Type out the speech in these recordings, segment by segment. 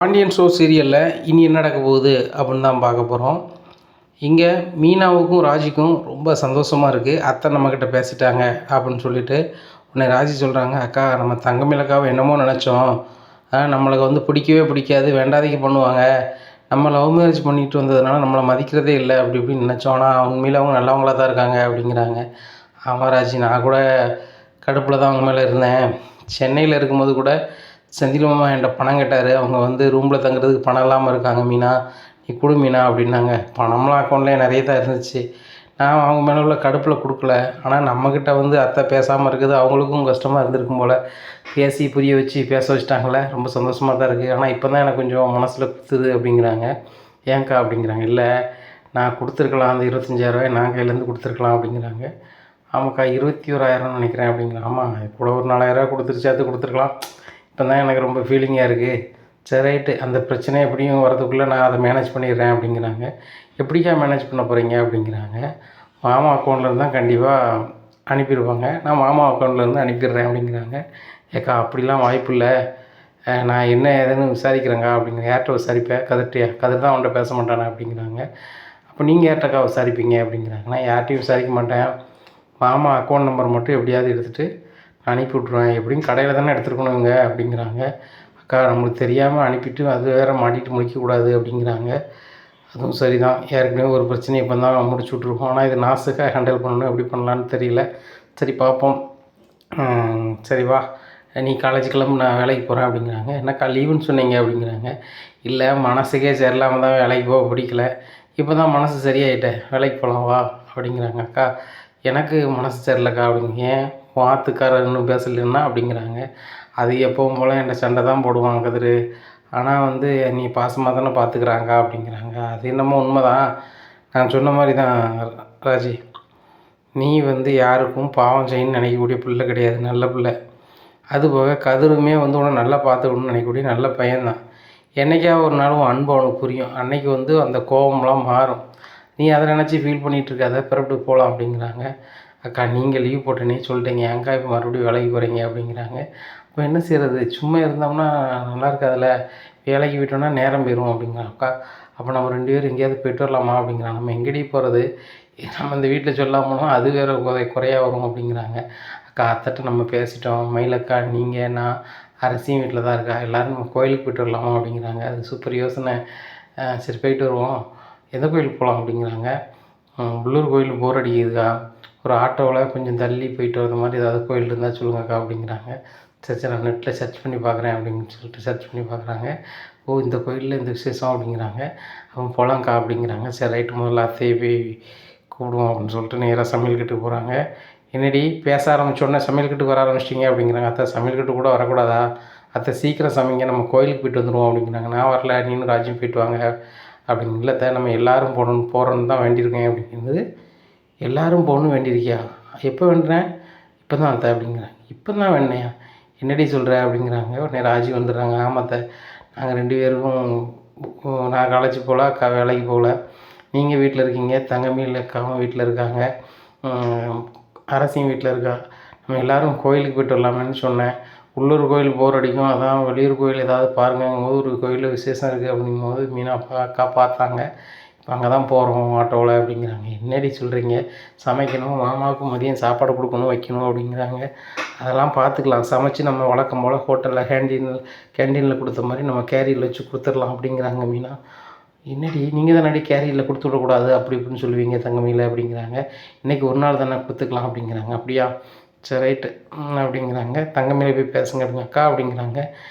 Pandian show சீரியலில் இனி என்ன நடக்க போகுது அப்படின்னு தான் பார்க்க போகிறோம். இங்கே மீனாவுக்கும் ராஜிக்கும் ரொம்ப சந்தோஷமாக இருக்குது. அத்தை நம்மக்கிட்ட பேசிட்டாங்க அப்படின்னு சொல்லிட்டு உடனே ராஜி சொல்கிறாங்க, அக்கா நம்ம தங்கமயிலக்காவை என்னமோ நினச்சோம், நம்மளுக்கு பிடிக்கவே பிடிக்காது, வேண்டாதைக்கு பண்ணுவாங்க, நம்ம லவ் மேரேஜ் பண்ணிட்டு வந்ததுனால நம்மளை மதிக்கிறதே இல்லை அப்படி இப்படின்னு நினச்சோம். ஆனால் உண்மையில் அவங்க நல்லவங்களாக தான் இருக்காங்க அப்படிங்கிறாங்க. ஆமாம் ராஜி, நான் கூட கடுப்பில் தான் அவங்க மேலே இருந்தேன். சென்னையில் இருக்கும்போது கூட செந்தில் மாமா என்கிட்ட பணம் கேட்டார். அவங்க ரூமில் தங்குறதுக்கு பணம் இல்லாமல் இருக்காங்க மீனா, நீ கொடு மீனா அப்படின்னாங்க. பணம்லாம் அக்கௌண்ட்லேயே நிறைய தான் இருந்துச்சு. நான் அவங்க மேலே உள்ள கடுப்பில் கொடுக்கல. ஆனால் நம்மக்கிட்ட அத்தை பேசாமல் இருக்குது, அவங்களுக்கும் கஷ்டமாக இருந்திருக்கும் போல். பேசி புரிய வச்சு பேச வச்சுட்டாங்களே, ரொம்ப சந்தோஷமாக தான் இருக்குது. ஆனால் இப்போ தான் எனக்கு கொஞ்சம் மனசில் குத்துது அப்படிங்கிறாங்க. ஏன்க்கா அப்படிங்கிறாங்க. இல்லை, நான் கொடுத்துருக்கலாம், அந்த 25,000 நான் கையிலேருந்து கொடுத்துருக்கலாம் அப்படிங்கிறாங்க. ஆமாக்கா 21,000 நினைக்கிறேன் அப்படிங்கிறாங்க. ஆமாம், கூட ஒரு 4,000 கொடுத்துட்டு சேர்த்து கொடுத்துருக்கலாம். இப்போ தான் எனக்கு ரொம்ப ஃபீலிங்காக இருக்குது. சரி ரைட்டு, அந்த பிரச்சனை எப்படியும் வரதுக்குள்ளே நான் அதை மேனேஜ் பண்ணிடுறேன் அப்படிங்கிறாங்க. எப்படிக்கா மேனேஜ் பண்ண போகிறீங்க அப்படிங்கிறாங்க. மாமா அக்கௌண்ட்லேருந்து தான் கண்டிப்பாக அனுப்பிடுவாங்க, நான் மாமா அக்கௌண்ட்லேருந்து அனுப்பிடுறேன் அப்படிங்கிறாங்க. ஏக்கா அப்படிலாம் வாய்ப்பு இல்லை, நான் என்ன ஏதுன்னு விசாரிக்கிறேங்க அப்படிங்கிற. யார்கிட்ட விசாரிப்பேன், கதிர்ட்டியா? கதிர் தான் அவன்கிட்ட பேச மாட்டானே அப்படிங்கிறாங்க. அப்போ நீங்கள் யார்கிட்டக்கா விசாரிப்பீங்க அப்படிங்கிறாங்க. நான் யார்கிட்டையும் விசாரிக்க மாட்டேன், மாமா அக்கௌண்ட் நம்பர் மட்டும் எப்படியாவது எடுத்துகிட்டு அனுப்பி விட்ருவேன், எப்படியும் கடையில் தானே எடுத்துருக்கணுங்க அப்படிங்கிறாங்க. அக்கா நம்மளுக்கு தெரியாமல் அனுப்பிட்டு அது வேறு மாட்டிட்டு முடிக்கக்கூடாது அப்படிங்கிறாங்க. அதுவும் சரி தான், ஏற்கனவே ஒரு பிரச்சனை இப்போ தான் முடிச்சு விட்ருக்கோம். ஆனால் இது நாசுக்காக ஹேண்டில் பண்ணணும், எப்படி பண்ணலான்னு தெரியல. சரி பார்ப்போம். சரி வா, நீ காலேஜ் கிளம்பு, நான் வேலைக்கு போகிறேன் அப்படிங்கிறாங்க. என்னக்கா லீவுன்னு சொன்னீங்க அப்படிங்கிறாங்க. இல்லை, மனசுக்கே சரியில்லாமல் தான் வேலைக்கு போக பிடிக்கல, இப்போ தான் மனசு சரியாயிட்டேன், வேலைக்கு போகலாம் வா அப்படிங்கிறாங்க. அக்கா எனக்கு மனசு சரியில்லைக்கா அப்படிங்க. ஏன் ஆத்துக்காரர் இன்னும் பேசலைன்னா அப்படிங்கிறாங்க. அது எப்பவும் போல் என்கிட்ட சண்டை தான் போடுவாங்க கதிர், ஆனால் நீ பாசமாக தானே பார்த்துக்கிறாங்க அப்படிங்கிறாங்க. அது என்னமோ உண்மை தான், நான் சொன்ன மாதிரி தான் ராஜி, நீ யாருக்கும் பாவம் செய்யணும்னு நினைக்கக்கூடிய பிள்ளை கிடையாது, நல்ல பிள்ளை. அதுபோக கதிருமே உன்னை நல்லா பார்த்துக்கணும்னு நினைக்கக்கூடிய நல்ல பையன்தான். என்றைக்கா ஒரு நாளும் அன்பு அவனுக்கு புரியும், அன்னைக்கு அந்த கோபம்லாம் மாறும். நீ அதை நினச்சி ஃபீல் பண்ணிகிட்ருக்காத, பிறப்பிட்டு போகலாம் அப்படிங்கிறாங்க. அக்கா நீங்கள் லீவ் போட்டேனே சொல்லிட்டீங்க, ஏங்க்கா இப்போ மறுபடியும் வேலைக்கு போகிறீங்க அப்படிங்கிறாங்க. அப்போ என்ன செய்கிறது, சும்மா இருந்தோம்னா நல்லா இருக்காதுல்ல, வேலைக்கு போயிட்டோம்னா நேரம் போயிடும் அப்படிங்கிறாங்க. அக்கா அப்போ நம்ம 2 பேரும் எங்கேயாவது போய்ட்டு வரலாமா அப்படிங்கிறாங்க. நம்ம எங்கேடி போகிறது, நம்ம இந்த வீட்டில் சொல்லாமலும் அது வேறு குறையாக வரும் அப்படிங்கிறாங்க. அக்கா அத்தைட்ட நம்ம பேசிட்டோம், மயிலக்கா நீங்கள் நான் அரசியும் வீட்டில் தான் இருக்கா, எல்லோரும் நம்ம கோயிலுக்கு போய்ட்டு வரலாமா அப்படிங்கிறாங்க. அது சூப்பர் யோசனை, சரி போய்ட்டு வருவோம். எந்த கோயிலுக்கு போகலாம் அப்படிங்கிறாங்க. உள்ளூர் கோயில் போர் அடிக்குதுக்கா, ஒரு ஆட்டோவில் கொஞ்சம் தள்ளி போயிட்டு வர மாதிரி ஏதாவது கோயில் இருந்தால் சொல்லுங்கக்கா அப்படிங்கிறாங்க. சரி நான் நெட்டில் சர்ச் பண்ணி பார்க்குறேன் அப்படின்னு சொல்லிட்டு சர்ச் பண்ணி பார்க்குறாங்க. ஓ இந்த கோயிலில் இந்த விசேஷம் அப்படிங்கிறாங்க. அவங்க போகலாங்க்கா அப்படிங்கிறாங்க. சரி ரைட்டு, முதல்ல அத்தையை போய் கூப்பிடுவோம் அப்படின்னு சொல்லிட்டு நேராக சமையல் கட்டுக்கு போகிறாங்க. என்னடி பேச ஆரம்பித்தோடனே சமையல் கட்டுக்கு வர ஆரம்பிச்சிட்டிங்க அப்படிங்கிறாங்க. அத்தை சமையல் கட்டு கூட வரக்கூடாதா, அத்தை சீக்கிரம் சமைங்க, நம்ம கோயிலுக்கு போய்ட்டு வந்துடுவோம் அப்படிங்கிறாங்க. நான் வரல, நீனும் ராஜ்யம் போய்ட்டு வாங்க அப்படிங்க. இல்லைத்த நம்ம எல்லோரும் போகிறோன்னு தான் வேண்டியிருக்கேன் அப்படிங்கிறது. எல்லோரும் போகணுன்னு வேண்டியிருக்கியா, எப்போ வேண்டுறேன், இப்போ தான் அத்தை அப்படிங்கிறேன். இப்போ தான் வேண்டினையா, என்னடி சொல்கிற அப்படிங்கிறாங்க. உடனே ராஜி வந்துடுறாங்க. ஆமாத்த, நாங்கள் 2 பேருக்கும், நான் காலேஜ் போகல, அக்கா வேலைக்கு போகல, நீங்கள் வீட்டில் இருக்கீங்க, தங்கமயில் அக்காவும் வீட்டில் இருக்காங்க, அரசியும் வீட்டில் இருக்கா, நம்ம எல்லோரும் கோயிலுக்கு போய்ட்டு வரலாமேன்னு சொன்னேன். உள்ளூர் கோயில் போர் அடிக்கும், அதான் வெளியூர் கோயில் ஏதாவது பாருங்கள், ஒரு கோயிலில் விசேஷம் இருக்குது அப்படிங்கும்போது மீனா அக்கா பார்த்தாங்க. இப்போ அங்கே தான் போகிறோம் ஆட்டோவில் அப்படிங்கிறாங்க. என்னடி சொல்கிறீங்க, சமைக்கணும், மாமாவுக்கு மதியம் சாப்பாடு கொடுக்கணும், வைக்கணும் அப்படிங்கிறாங்க. அதெல்லாம் பார்த்துக்கலாம், சமைச்சு நம்ம வழக்கம் போல் ஹோட்டலில் கேண்டீனில் கொடுத்த மாதிரி நம்ம கேரியில் வச்சு கொடுத்துடலாம் அப்படிங்கிறாங்க மீனா. என்னடி நீங்கள் தானடி கேரியில் கொடுத்து விடக்கூடாது அப்படி இப்படின்னு சொல்லுவீங்க தங்கமயில அப்படிங்கிறாங்க. இன்றைக்கி ஒரு நாள் தானே கொடுத்துக்கலாம் அப்படிங்கிறாங்க. அப்படியா, சரி ரைட்டு அப்படிங்கிறாங்க. தங்கமயில போய் பேசுங்க அப்படிங்க. அக்கா அப்படிங்கிறாங்க.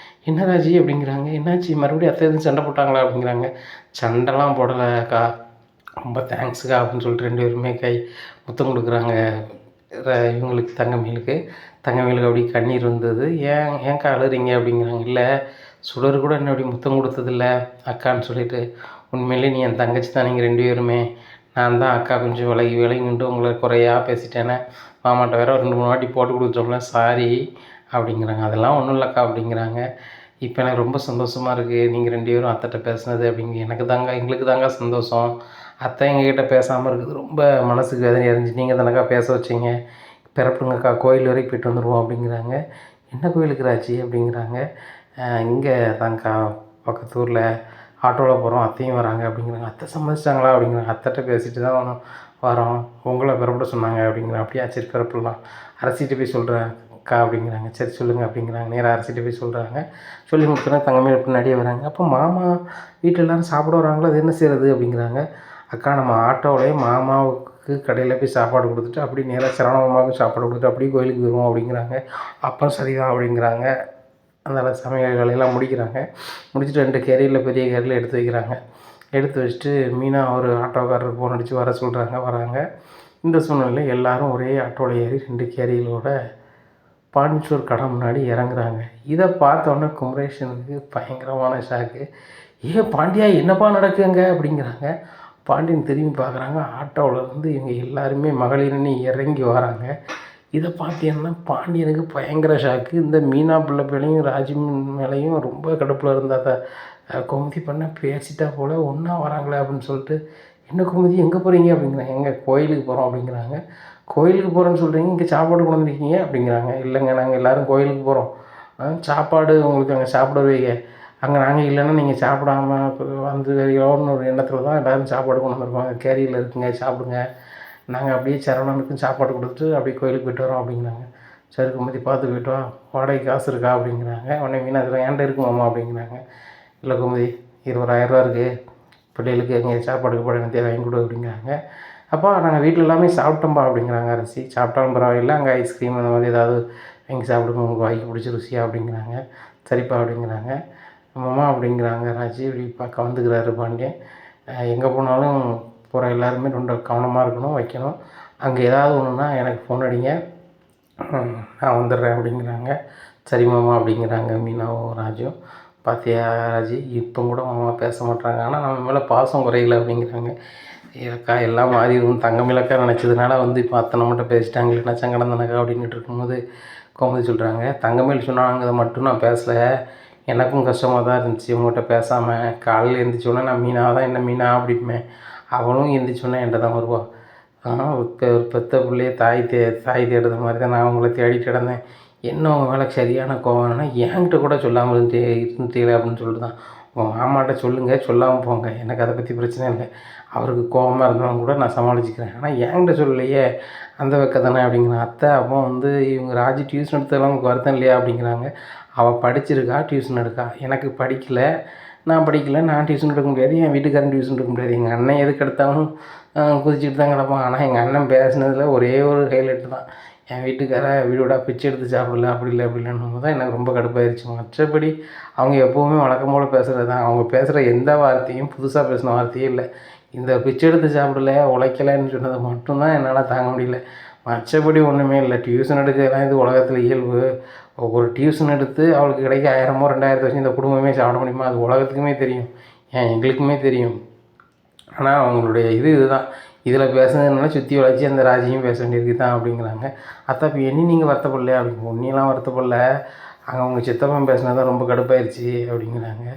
என்ன ராஜி அப்படிங்கிறாங்க. என்னாச்சு மறுபடியும் அத்தை எதுவும் சண்டை போட்டாங்களா அப்படிங்கிறாங்க. சண்டைலாம் போடலை அக்கா, ரொம்ப தேங்க்ஸுக்கா அப்படின்னு சொல்லிட்டு 2 பேருமே முத்தம் கொடுக்குறாங்க இவங்களுக்கு, தங்கமயிலுக்கு அப்படி கண்ணீர் வந்தது. ஏன்க்கா அழுறீங்க அப்படிங்கிறாங்க. இல்லை, சுடர் கூட என்ன அப்படி முத்தம் கொடுத்ததில்ல அக்கான்னு சொல்லிட்டு. உண்மையிலே நீ என் தங்கச்சி தான், நீங்கள் 2 பேருமே. நான் தான் அக்கா கொஞ்சம் விலகி நின்று உங்களை குறையாக பேசிட்டேனே, மாமாட்ட வேறு 2-3 வாட்டி போட்டு கொடுத்தோம்ல, சாரி அப்படிங்கிறாங்க. அதெல்லாம் ஒன்றும் இல்லைக்கா அப்படிங்கிறாங்க. இப்போ எனக்கு ரொம்ப சந்தோஷமாக இருக்குது, நீங்கள் 2 பேரும் அத்தைட்ட பேசுனது அப்படிங்க. எங்களுக்கு தாங்க சந்தோஷம், அத்தை எங்ககிட்ட பேசாமல் இருக்குது ரொம்ப மனசுக்கு வேதனையாக இருந்துச்சு, நீங்கள் தானக்கா பேச வச்சிங்க, பிறப்புங்கக்கா கோயில் வரைக்கும் போய்ட்டு வந்துடுவோம் அப்படிங்கிறாங்க. என்ன கோயிலுக்கு ராச்சி அப்படிங்கிறாங்க. இங்கே தாங்க்கா பக்கத்து ஊரில் ஆட்டோவில் போகிறோம், அத்தையும் வராங்க அப்படிங்கிறாங்க. அத்தை சம்மதிச்சிட்டாங்களா அப்படிங்கிறாங்க. அத்தைட்ட பேசிட்டு தான் வரோம், உங்களை பிறப்பிட சொன்னாங்க அப்படிங்கிறாங்க. அப்படியா, சரி பிறப்பிடலாம், அரசிகிட்ட போய் சொல்கிறேன் அக்கா அப்படிங்கிறாங்க. சரி சொல்லுங்கள் அப்படிங்கிறாங்க. நேராக அரசிகிட்ட போய் சொல்கிறாங்க. சொல்லி முடிச்சோன்னா தங்கமேல் பின்னாடியே வராங்க. அப்போ மாமா வீட்டில் எல்லோரும் சாப்பிட வராங்களோ, அது என்ன செய்கிறது அப்படிங்கிறாங்க. அக்கா நம்ம ஆட்டோவிலே மாமாவுக்கு கடையில் போய் சாப்பாடு கொடுத்துட்டு அப்படியே நேராக சரவண மாமாவுக்கு சாப்பாடு கொடுத்துட்டு அப்படியே கோயிலுக்கு போயிடுவோம் அப்படிங்கிறாங்க. அப்போ சரிதான் அப்படிங்கிறாங்க. அதனால் சமையல் வேலையெல்லாம் முடிக்கிறாங்க. முடிச்சுட்டு 2 கேரியரில் பெரிய கேரியில் எடுத்து வைக்கிறாங்க. எடுத்து வச்சுட்டு மீனா ஒரு ஆட்டோக்காரருக்கு ஃபோன் அடித்து வர சொல்கிறாங்க. வராங்க. இந்த சூழ்நிலையில் எல்லோரும் ஒரே ஆட்டோவில் ஏறி 2 கேரியரோட பாண்டிச்சோர் கடை முன்னாடி இறங்குறாங்க. இதை பார்த்தோன்னே குமரேஷனுக்கு பயங்கரமான ஷாக்கு. பாண்டியா என்னப்பா நடக்குங்க அப்படிங்கிறாங்க. பாண்டியன் திரும்பி பார்க்குறாங்க. ஆட்டோவிலேருந்து இவங்க எல்லாருமே மகளிர்னு இறங்கி வராங்க. இதை பார்த்தீங்கன்னா பாண்டியனுக்கு பயங்கர ஷாக்கு. இந்த மீனா பிள்ளை மேலேயும் ராஜி மேலேயும் ரொம்ப கடுப்பில் இருந்தால் கோமதி பண்ண பேசிட்டா போல் ஒன்றா வராங்களே அப்படின்னு சொல்லிட்டு, என்ன கோமதி எங்கே போகிறீங்க அப்படிங்கிறாங்க. எங்கே கோயிலுக்கு போகிறோம் அப்படிங்கிறாங்க. கோயிலுக்கு போகிறேன்னு சொல்கிறீங்க, இங்கே சாப்பாடு கொண்டு வந்திருக்கீங்க அப்படிங்கிறாங்க. இல்லைங்க நாங்கள் எல்லோரும் கோயிலுக்கு போகிறோம், சாப்பாடு உங்களுக்கு அங்கே சாப்பிடுவீங்க, அங்கே நாங்கள் இல்லைன்னா நீங்கள் சாப்பிடாம வந்து வரீங்களோன்னு ஒரு எண்ணத்தில் தான் எல்லோரும் சாப்பாடு கொண்டு வந்திருப்பாங்க, கேரியில் இருக்குங்க சாப்பிடுங்க, நாங்கள் அப்படியே சரவணனுக்கும் சாப்பாடு கொடுத்துட்டு அப்படியே கோயிலுக்கு போய்ட்டு வரோம் அப்படிங்கிறாங்க. சரி குமதி பார்த்து போய்ட்டு வா, வாடகை காசு இருக்கா அப்படிங்கிறாங்க. உடனே மீனா என்கிட்ட இருக்குமாம்மா அப்படிங்கிறாங்க. இல்லை குமதி 20,000 ரூபா இருக்குது, பிள்ளைகளுக்கு எங்கே சாப்பாடுக்கு போட தேவை வாங்கி கொடு அப்படிங்கிறாங்க. அப்போ நாங்கள் வீட்டில் எல்லாமே சாப்பிட்டோம்பா அப்படிங்கிறாங்க. அரசி சாப்பிட்டாலும் பரவாயில்லை, அங்கே ஐஸ்கிரீம் அந்த மாதிரி ஏதாவது வாங்கி சாப்பிடுங்க உங்களுக்கு வாங்கி பிடிச்ச ருசியாக அப்படிங்கிறாங்க. சரிப்பா அப்படிங்கிறாங்க. மாமா அப்படிங்கிறாங்க. ராஜி இப்படி பார்க்க வந்துக்கிறாரு பாண்டியன். எங்கே போனாலும் போகிற எல்லாருமே ரொம்ப கவனமாக இருக்கணும், வைக்கணும். அங்கே ஏதாவது ஒன்றுனா எனக்கு ஃபோன் அடிங்க, நான் வந்துடுறேன் அப்படிங்கிறாங்க. சரி மாமா அப்படிங்கிறாங்க மீனாவும் ராஜும். பார்த்தியா ராஜி, இப்போ கூட மாமா பேச மாட்டாங்க, ஆனால் நம்ம மேலே பாசம் குறையல அப்படிங்கிறாங்க. ஏக்கா எல்லாம் மாறிடும், தங்கமேலக்கா நினச்சதுனால இப்போ அத்தனை மட்டும் பேசிட்டாங்க, இல்லைன்னா சங்கடம் தானக்கா அப்படின்ட்டு இருக்கும்போது கோமதி சொல்கிறாங்க. தங்கமேல் சொன்னாங்கிறத மட்டும் நான் பேசலை, எனக்கும் கஷ்டமாக தான் இருந்துச்சு உங்கள்கிட்ட பேசாமல். காலையில் எழுந்திரிச்சோன்னே நான் மீனா தான் என்ன மீனா அப்படின்பேன், அவளும் எழுந்திரிச்சோன்னே என்கிட்ட தான் வருவாள். ஒரு பெத்த பிள்ளையே தாய் தேடுற மாதிரி தான் நான் உங்களை தேடிட்டு கிடந்தேன். என்ன உங்கள் மேலே சரியான கோவம்னா என்கிட்ட கூட சொல்லாமல் இருந்துட்டீங்களே அப்படின்னு சொல்லிட்டு தான். உங்கள் மாமாட்ட சொல்லுங்கள், சொல்லாமல் போங்க, எனக்கு அதை பற்றி பிரச்சனை இல்லை, அவருக்கு கோபமாக இருந்தாலும் கூட நான் சமாளிச்சுக்கிறேன், ஆனால் என்கிட்ட சொல்லலையே அந்த வெக்க தானே அப்படிங்கிறேன். அத்தை அப்போ இவங்க ராஜி டியூஷன் எடுத்ததெல்லாம் உங்களுக்கு வருத்தம் இல்லையா அப்படிங்கிறாங்க. அவள் படிச்சிருக்கா, டியூஷன் எடுக்கா, எனக்கு படிக்கலை, நான் படிக்கலை, நான் டியூஷன் எடுக்க முடியாது, என் வீட்டுக்காரன் டியூஷன் எடுக்க முடியாது. எங்கள் அண்ணன் எதுக்கு எடுத்தாலும் குதிச்சுட்டு தான் கிடப்பான். ஆனால் எங்கள் அண்ணன் பேசினதில் ஒரே ஒரு ஹைலைட்டு தான், என் வீட்டுக்கார வீடோட பிச்சை எடுத்து சாப்பிடல, அப்படி இல்லை அப்படி இல்லைன்னு தான் எனக்கு ரொம்ப கடுப்பாயிருச்சு. மற்றபடி அவங்க எப்போவுமே வழக்கம் போல் பேசுகிறது தான். அவங்க பேசுகிற எந்த வார்த்தையும் புதுசாக பேசின வார்த்தையே இல்லை. இந்த பிச்சை எடுத்து சாப்பிடல, உழைக்கலைன்னு சொன்னது மட்டும்தான் என்னால் தாங்க முடியல. மற்றபடி ஒன்றுமே இல்லை. டியூஷன் எடுக்கிறதுலாம் இது உலகத்தில் இயல்பு. ஒரு டியூஷன் எடுத்து அவளுக்கு கிடைக்க 1000மோ 2000 வச்சு இந்த குடும்பமே சாப்பிட முடியுமா? அது உலகத்துக்குமே தெரியும், ஏன் எங்களுக்குமே தெரியும். ஆனால் அவங்களுடைய இதுதான், இதில் பேசுனதுனால சுற்றி வளைச்சி அந்த ராஜியும் பேச வேண்டியது தான் அப்படிங்கிறாங்க. அத்தை இப்போ நீங்கள் வருத்தப்படலையா அப்படிங்க. ஒன்றியெல்லாம் வருத்தப்படல, அங்கே அவங்க சித்தப்பன் பேசினதான் ரொம்ப கடுப்பாயிருச்சு அப்படிங்கிறாங்க.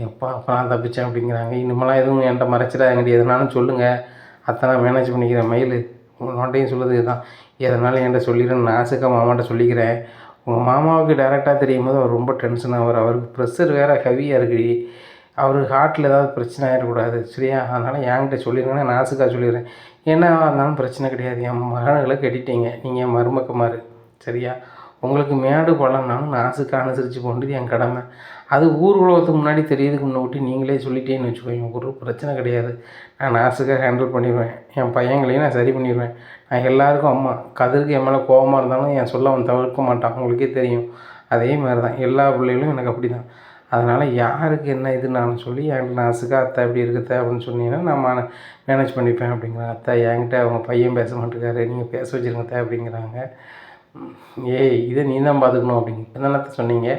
எப்பா அப்போ நான் தப்பிச்சேன் அப்படிங்கிறாங்க. இனிமேலாம் எதுவும் என்கிட்ட மறைச்சிடாதீங்க, எதனாலும் சொல்லுங்கள், அத்தை நான் மேனேஜ் பண்ணிக்கிறேன். மெயில் உங்கள்கிட்டையும் சொல்லுறது தான், எதனாலும் என்கிட்ட சொல்லிடுறேன், நான் ஆசைக்கா மாமாட்ட சொல்லிக்கிறேன். உங்கள் மாமாவுக்கு டைரெக்டாக தெரியும் போது அவர் ரொம்ப டென்ஷன் ஆவார், அவருக்கு ப்ரெஷர் வேறு ஹெவியாக இருக்குது, அவருக்கு ஹார்ட்டில் ஏதாவது பிரச்சனை ஆகிடக்கூடாது சரியா, அதனால் என்கிட்ட சொல்லிடுங்கன்னா நான் ஆசுக்காக சொல்லிடுறேன். என்ன இருந்தாலும் பிரச்சனை கிடையாது, என் மகன்களை கட்டிட்டீங்க, நீங்கள் என் மருமக்கமாரு சரியா, உங்களுக்கு மேடு பழம்னாலும் நாசுக்காக அனுசரித்து போன்றது என் கடமை. அது ஊர் உலகத்துக்கு முன்னாடி தெரியறதுக்கு முன்னாடி நீங்களே சொல்லிட்டேன்னு வச்சுக்கோங்க, ஒரு பிரச்சனை கிடையாது, நான் நாசுக்காக ஹேண்டில் பண்ணிடுவேன், என் பையங்களையும் நான் சரி பண்ணிடுவேன். நான் எல்லாருக்கும் அம்மா, கதிருக்கு என் மேலே கோபமாக இருந்தாலும் என் சொல்ல அவன் தவிர்க்க மாட்டான், உங்களுக்கே தெரியும். அதே மாதிரி தான் எல்லா பிள்ளைகளும் எனக்கு அப்படி தான். அதனால் யாருக்கு என்ன இது நான் சொல்லி என்கிட்ட நாசுக்காக அத்தை எப்படி இருக்குத்த அப்படின்னு சொன்னீங்கன்னா நான் மேனேஜ் பண்ணிப்பேன் அப்படிங்கிறாங்க. அத்தை என்கிட்ட அவங்க பையன் பேச மாட்டேங்காரு, நீங்கள் பேச வச்சுருங்க அத்தை அப்படிங்கிறாங்க. ஏய் இதை நீ தான் பார்த்துக்கணும் அப்படிங்க, என்னென்னத்தை சொன்னீங்க,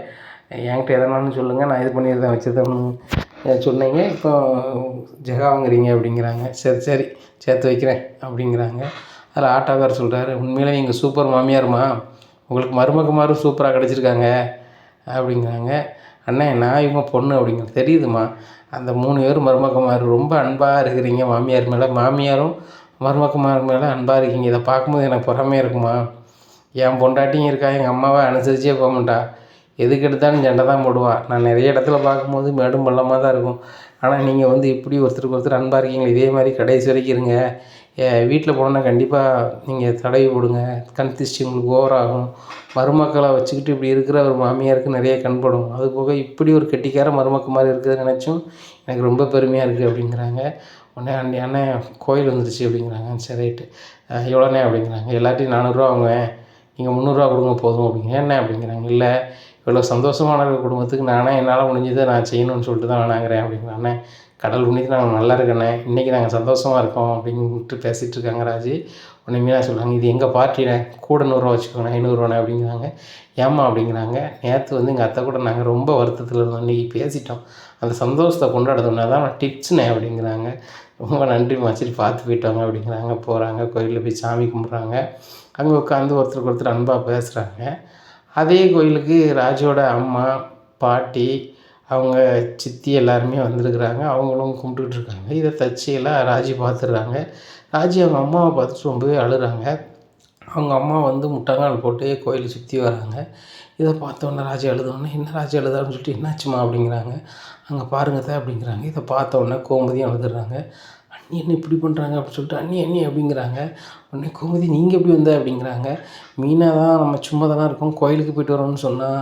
என்கிட்ட எதனாலும் சொல்லுங்கள், நான் இது பண்ணியிருந்தேன் வச்சுருந்தேன் சொன்னீங்க, இப்போ ஜெகா வாங்குறீங்க அப்படிங்கிறாங்க. சரி சரி சேர்த்து வைக்கிறேன் அப்படிங்கிறாங்க. அதில் ஆட்டோக்கார் சொல்கிறாரு, உண்மையிலே நீங்கள் சூப்பர் மாமியாருமா, உங்களுக்கு மருமகமாரும் சூப்பராக கிடச்சிருக்காங்க அப்படிங்கிறாங்க. அண்ணே நான் இவங்க பொண்ணு அப்படிங்கிற தெரியுதுமா, அந்த 3 பேரும் மருமகமார் ரொம்ப அன்பாக இருக்கிறீங்க மாமியார் மேலே, மாமியாரும் மருமகமார் மேலே அன்பாக இருக்கீங்க, இதை பார்க்கும்போது எனக்கு பொறாமையாக இருக்குமா, என் பொண்டாட்டியும் இருக்கா, எங்கள் அம்மாவை அனுசரிச்சே போக மாட்டா, எதுக்கு எடுத்தாலும் சண்டை தான் போடுவா. நான் நிறைய இடத்துல பார்க்கும்போது மேடும் பள்ளமாக தான் இருக்கும். ஆனால் நீங்கள் வந்து இப்படி ஒருத்தருக்கு ஒருத்தர் அன்பாக இருக்கீங்களே, இதே மாதிரி கடைசி வரைக்கும் இருங்க. வீட்டில் போனோன்னா கண்டிப்பாக நீங்கள் தடவி போடுங்க. கண் திருஷ்டி உங்களுக்கு ஓவராகும். மருமக்களை வச்சுக்கிட்டு இப்படி இருக்கிற ஒரு மாமியாருக்கு நிறைய கண்படும். அதுபோக இப்படி ஒரு கெட்டிக்கார மருமக்க மாதிரி இருக்கிறத நினச்சும் எனக்கு ரொம்ப பெருமையாக இருக்குது அப்படிங்கிறாங்க. உடனே அண்ணன் கோயில் வந்துருச்சு அப்படிங்கிறாங்க. சரி ரைட்டு, எவ்வளோண்ணே அப்படிங்கிறாங்க. எல்லாத்தையும் 400 வாங்குவேன், நீங்கள் 300 கொடுங்க போதும் அப்படிங்க. என்ன அப்படிங்கிறாங்க. இல்லை, இவ்வளோ சந்தோஷமான குடும்பத்துக்கு என்னால் முடிஞ்சதை நான் செய்யணும்னு சொல்லிட்டு தான் வேணாங்கிறேன் அப்படிங்கிறேன். அண்ணே கடல் புண்ணியத்தில் நாங்கள் நல்லா இருக்கண்ணே, இன்றைக்கி நாங்கள் சந்தோஷமாக இருக்கோம் அப்படின்ட்டு பேசிகிட்டு இருக்காங்க ராஜி. உடனே மீனா சொல்கிறாங்க, இது எங்கள் பார்ட்டிண்ணே, கூட 100 வச்சுக்கோண்ணே, 500 அப்படிங்கிறாங்க. ஏம்மா அப்படிங்கிறாங்க. நேற்று வந்து எங்கள் அத்தை கூட நாங்கள் ரொம்ப வருத்தத்தில் இருந்தோம், இன்றைக்கி பேசிட்டோம், அந்த சந்தோஷத்தை கொண்டாடுறதுனா தான் டிப்ஸ்ண்ணே அப்படிங்கிறாங்க. ரொம்ப நன்றிம்மா, சரி பார்த்து போயிட்டாங்க அப்படிங்கிறாங்க. போகிறாங்க, கோயிலில் போய் சாமி கும்பிட்றாங்க. அங்கே உட்காந்து ஒருத்தருக்கு ஒருத்தர் அன்பாக பேசுகிறாங்க. அதே கோயிலுக்கு ராஜியோட அம்மா, பாட்டி, அவங்க சித்தி எல்லாருமே வந்திருக்குறாங்க. அவங்களும் கும்பிட்டுக்கிட்டு இருக்காங்க. இதை தற்செயலாக ராஜி பார்த்துடுறாங்க. ராஜி அவங்க அம்மாவை பார்த்துட்டு ரொம்பவே அழுகிறாங்க. அவங்க அம்மா வந்து முட்டங்கால் போட்டு கோயிலை சுற்றி வராங்க. இதை பார்த்தோன்னே ராஜி அழுதோடனே, என்ன ராஜி அழுதான்னு சொல்லிட்டு, என்னாச்சுமா அப்படிங்கிறாங்க. அங்கே பாருங்கத்த அப்படிங்கிறாங்க. இதை பார்த்தோன்னே கோமதியும் அழுதுறாங்க. அண்ணி என்ன இப்படி பண்ணுறாங்க அப்படின்னு சொல்லிட்டு, அண்ணி அப்படிங்கிறாங்க. உடனே கோமதி, நீங்கள் எப்படி வந்த அப்படிங்கிறாங்க. மீனா தான் நம்ம சும்மா தானே இருக்கோம், கோயிலுக்கு போயிட்டு வரோம்னு சொன்னால்,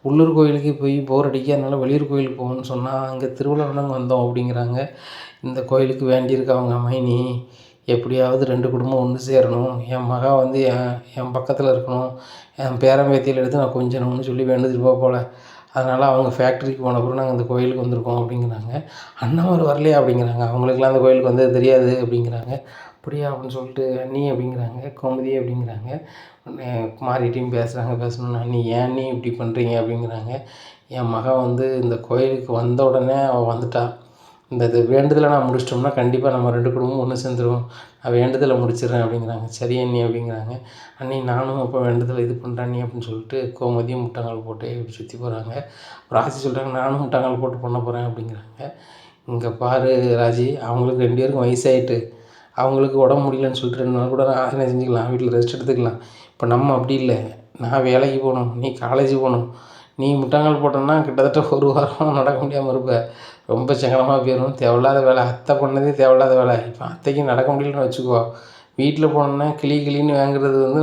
உள்ளூர் கோயிலுக்கு போய் போர் அடிக்க, அதனால் வெளியூர் கோயிலுக்கு போகணும்னு சொன்னால், அங்கே திருவிழாவிலங்க வந்தோம் அப்படிங்கிறாங்க. இந்த கோயிலுக்கு வேண்டியிருக்கு அவங்க மைனி, எப்படியாவது 2 குடும்பம் ஒன்று சேரணும், என் மகன் வந்து என் பக்கத்தில் இருக்கணும், என் பேரம்பேத்தியில் எடுத்து நான் கொஞ்சணும்னு சொல்லி வேண்டுதிருப்பா போல். அதனால் அவங்க ஃபேக்ட்ரிக்கு போன பிறகு நாங்கள் இந்த கோயிலுக்கு வந்திருக்கோம் அப்படிங்கிறாங்க. அண்ணாவர் வரலையா அப்படிங்கிறாங்க. அவங்களுக்குலாம் அந்த கோயிலுக்கு வந்தது தெரியாது அப்படிங்கிறாங்க. அப்படியா அப்படின்னு சொல்லிட்டு, அண்ணி அப்படிங்கிறாங்க. கோமதி அப்படிங்கிறாங்க. உடனே மாறிட்டையும் பேசணும்னா, அண்ணி ஏன் அண்ணி இப்படி பண்ணுறீங்க அப்படிங்கிறாங்க. என் மகன் வந்து இந்த கோயிலுக்கு வந்த உடனே அவள் வந்துட்டா, இது வேண்டுதலை நான் முடிச்சிட்டோம்னா கண்டிப்பாக நம்ம 2 குடும்பமும் ஒன்று சேர்ந்துருவோம், நான் வேண்டுதலை முடிச்சிடுறேன் அப்படிங்கிறாங்க. சரி அண்ணி அப்படிங்கிறாங்க. அண்ணி நானும் அப்போ வேண்டுதலை இது பண்ணுறேன் அண்ணி அப்படின்னு சொல்லிட்டு கோமதியும் முட்டங்கால் போட்டு இப்படி சுற்றி போகிறாங்க. ராஜி சொல்கிறாங்க, நானும் முட்டங்கால் போட்டு பண்ண போகிறேன் அப்படிங்கிறாங்க. இங்கே பாரு ராஜி, அவங்களுக்கு 2 பேருக்கும் வயசாகிட்டு, அவங்களுக்கு உடம்பு முடியலன்னு சொல்லிட்டு 2 நாள் கூட ஆசனை செஞ்சுக்கலாம், வீட்டில் ரெஸ்ட் எடுத்துக்கலாம். இப்போ நம்ம அப்படி இல்லை, நான் வேலைக்கு போகணும், நீ காலேஜ் போகணும், நீ முட்டங்கால் போட்டோன்னா கிட்டத்தட்ட 1 வாரம் நடக்க முடியாமல் இருப்ப, ரொம்ப சங்கடமாக போயிடும், தேவையில்லாத வேலை, அத்தை பண்ணதே தேவையில்லாத வேலை. இப்போ அத்தைக்கு நடக்க முடியலன்னு வச்சுக்கோ, வீட்டில் போனோன்னா கிளின்னு வாங்குறது வந்து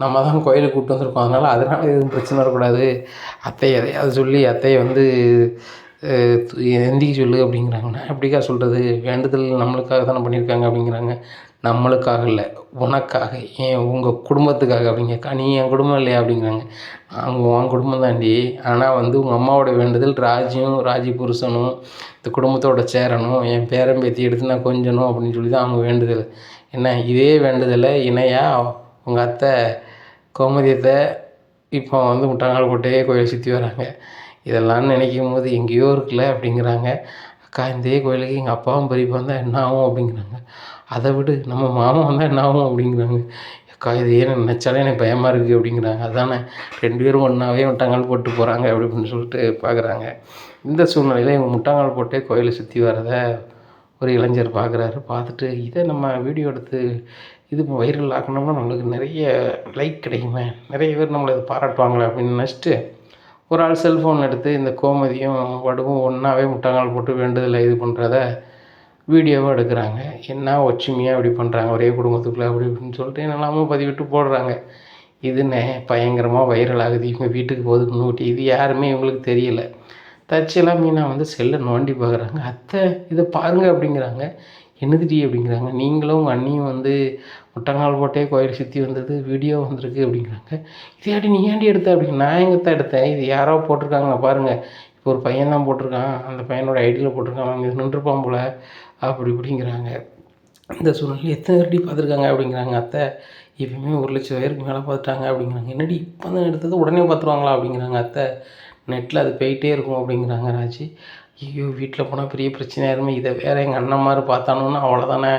நம்ம தான் கோயிலுக்கு கூப்பிட்டு வந்திருக்கோம், அதனால் எதுவும் பிரச்சனை வரக்கூடாது, அத்தையை எதையாவது சொல்லி அத்தையை வந்து எந்திரிக்க சொல்லு அப்படிங்கிறாங்க. நான் எப்படிக்கா சொல்கிறது, வேண்டுதல் நம்மளுக்காக தானே பண்ணியிருக்காங்க அப்படிங்கிறாங்க. நம்மளுக்காக இல்லை, உனக்காக, உங்கள் குடும்பத்துக்காக அப்படிங்கக்கா. நீ என் குடும்பம் இல்லையா அப்படிங்கிறாங்க. அவங்க உன் குடும்பம் தாண்டி, ஆனால் வந்து உங்கள் அம்மாவோட வேண்டுதல் ராஜியும் ராஜி புருஷனும் இந்த குடும்பத்தோடு சேரணும், என் பேரம்பேத்தி எடுத்து நான் கொஞ்சணும் அப்படின்னு சொல்லி தான் அவங்க வேண்டுதல். என்ன இதே வேண்டுதலை இணையாக உங்கள் அத்தை கோமதியத்தை இப்போ வந்து முட்டங்கால் போட்டே கோயிலை சுற்றி வராங்க. இதெல்லாம் நினைக்கும் போது எங்கேயோ இருக்குல்ல அப்படிங்கிறாங்க. அக்கா, இதே கோயிலுக்கு எங்கள் அப்பாவும் பெரியப்பா வந்தால் என்ன ஆகும் அப்படிங்கிறாங்க. அதை விடு, நம்ம மாமா வந்தால் என்ன ஆகும் அப்படிங்கிறாங்க. அக்கா, இது ஏன்னு நினச்சாலே எனக்கு பயமாக இருக்குது அப்படிங்கிறாங்க. அதானே 2 பேரும் ஒன்றாவே முட்டங்கால் போட்டு போகிறாங்க அப்படின்னு சொல்லிட்டு பார்க்குறாங்க. இந்த சூழ்நிலையில் இவங்க முட்டங்கால் போட்டே கோயிலை சுற்றி வரதை ஒரு இளைஞர் பார்க்குறாரு. பார்த்துட்டு, இதை நம்ம வீடியோ எடுத்து இது வைரல் ஆக்கணும்னா நம்மளுக்கு நிறைய லைக் கிடைக்குமே, நிறைய பேர் நம்மளை இதை பாராட்டுவாங்களே அப்படின்னு நினச்சிட்டு, ஒரு ஆள் செல்ஃபோன் எடுத்து இந்த கோமதியும் வடுவும் ஒன்றாவே முட்டங்கால் போட்டு வேண்டுதலை இது பண்ணுறத வீடியோவாக எடுக்கிறாங்க. என்ன ஒற்றுமையாக இப்படி பண்ணுறாங்க ஒரே குடும்பத்துக்குள்ளே அப்படி இப்படின்னு சொல்லிட்டு என்னெல்லாமோ பதிவிட்டு போடுறாங்க. இதுன்னு பயங்கரமாக வைரல் ஆகுது. இவங்க வீட்டுக்கு போகுது முன்னுக்கூட்டி. இது யாருமே இவங்களுக்கு தெரியலை. தற்செயலாக மீனா வந்து செல்லை நோண்டி பார்க்குறாங்க. அத்தை இதை பாருங்க அப்படிங்கிறாங்க. என்னதுடி அப்படிங்கிறாங்க. நீங்களும் உங்கள் அண்ணியும் வந்து முட்டங்கால் போட்டே கோயில் சுற்றி வந்தது வீடியோ வந்திருக்கு அப்படிங்கிறாங்க. இதையாடி நீ ஏன்டி எடுத்த அப்படிங்க. நான் எங்கத்தான் எடுத்தேன், இது யாரோ போட்டிருக்காங்க பாருங்கள், இப்போ ஒரு பையன் தான் போட்டிருக்கான், அந்த பையனோட ஐடியில் போட்டிருக்கான், அங்கே நின்றுப்பான் போல் அப்படி இப்படிங்கிறாங்க. இந்த சூழ்நிலை எத்தனை ரெடி பார்த்துருக்காங்க அப்படிங்கிறாங்க. அத்தை எப்பயுமே 1,00,000 பேருக்கு மேலே பார்த்துட்டாங்க அப்படிங்கிறாங்க. என்னடி இப்போ தான் எடுத்தது உடனே பார்த்துருவாங்களா அப்படிங்கிறாங்க. அத்தை நெட்டில் அது போயிட்டே இருக்கும் அப்படிங்கிறாங்க ராஜி. ஐயோ, வீட்டில் போனால் பெரிய பிரச்சனையாயிருமே, இதை வேறு எங்கள் அண்ணன்மார் பார்த்தானுன்னா அவ்வளோதானே,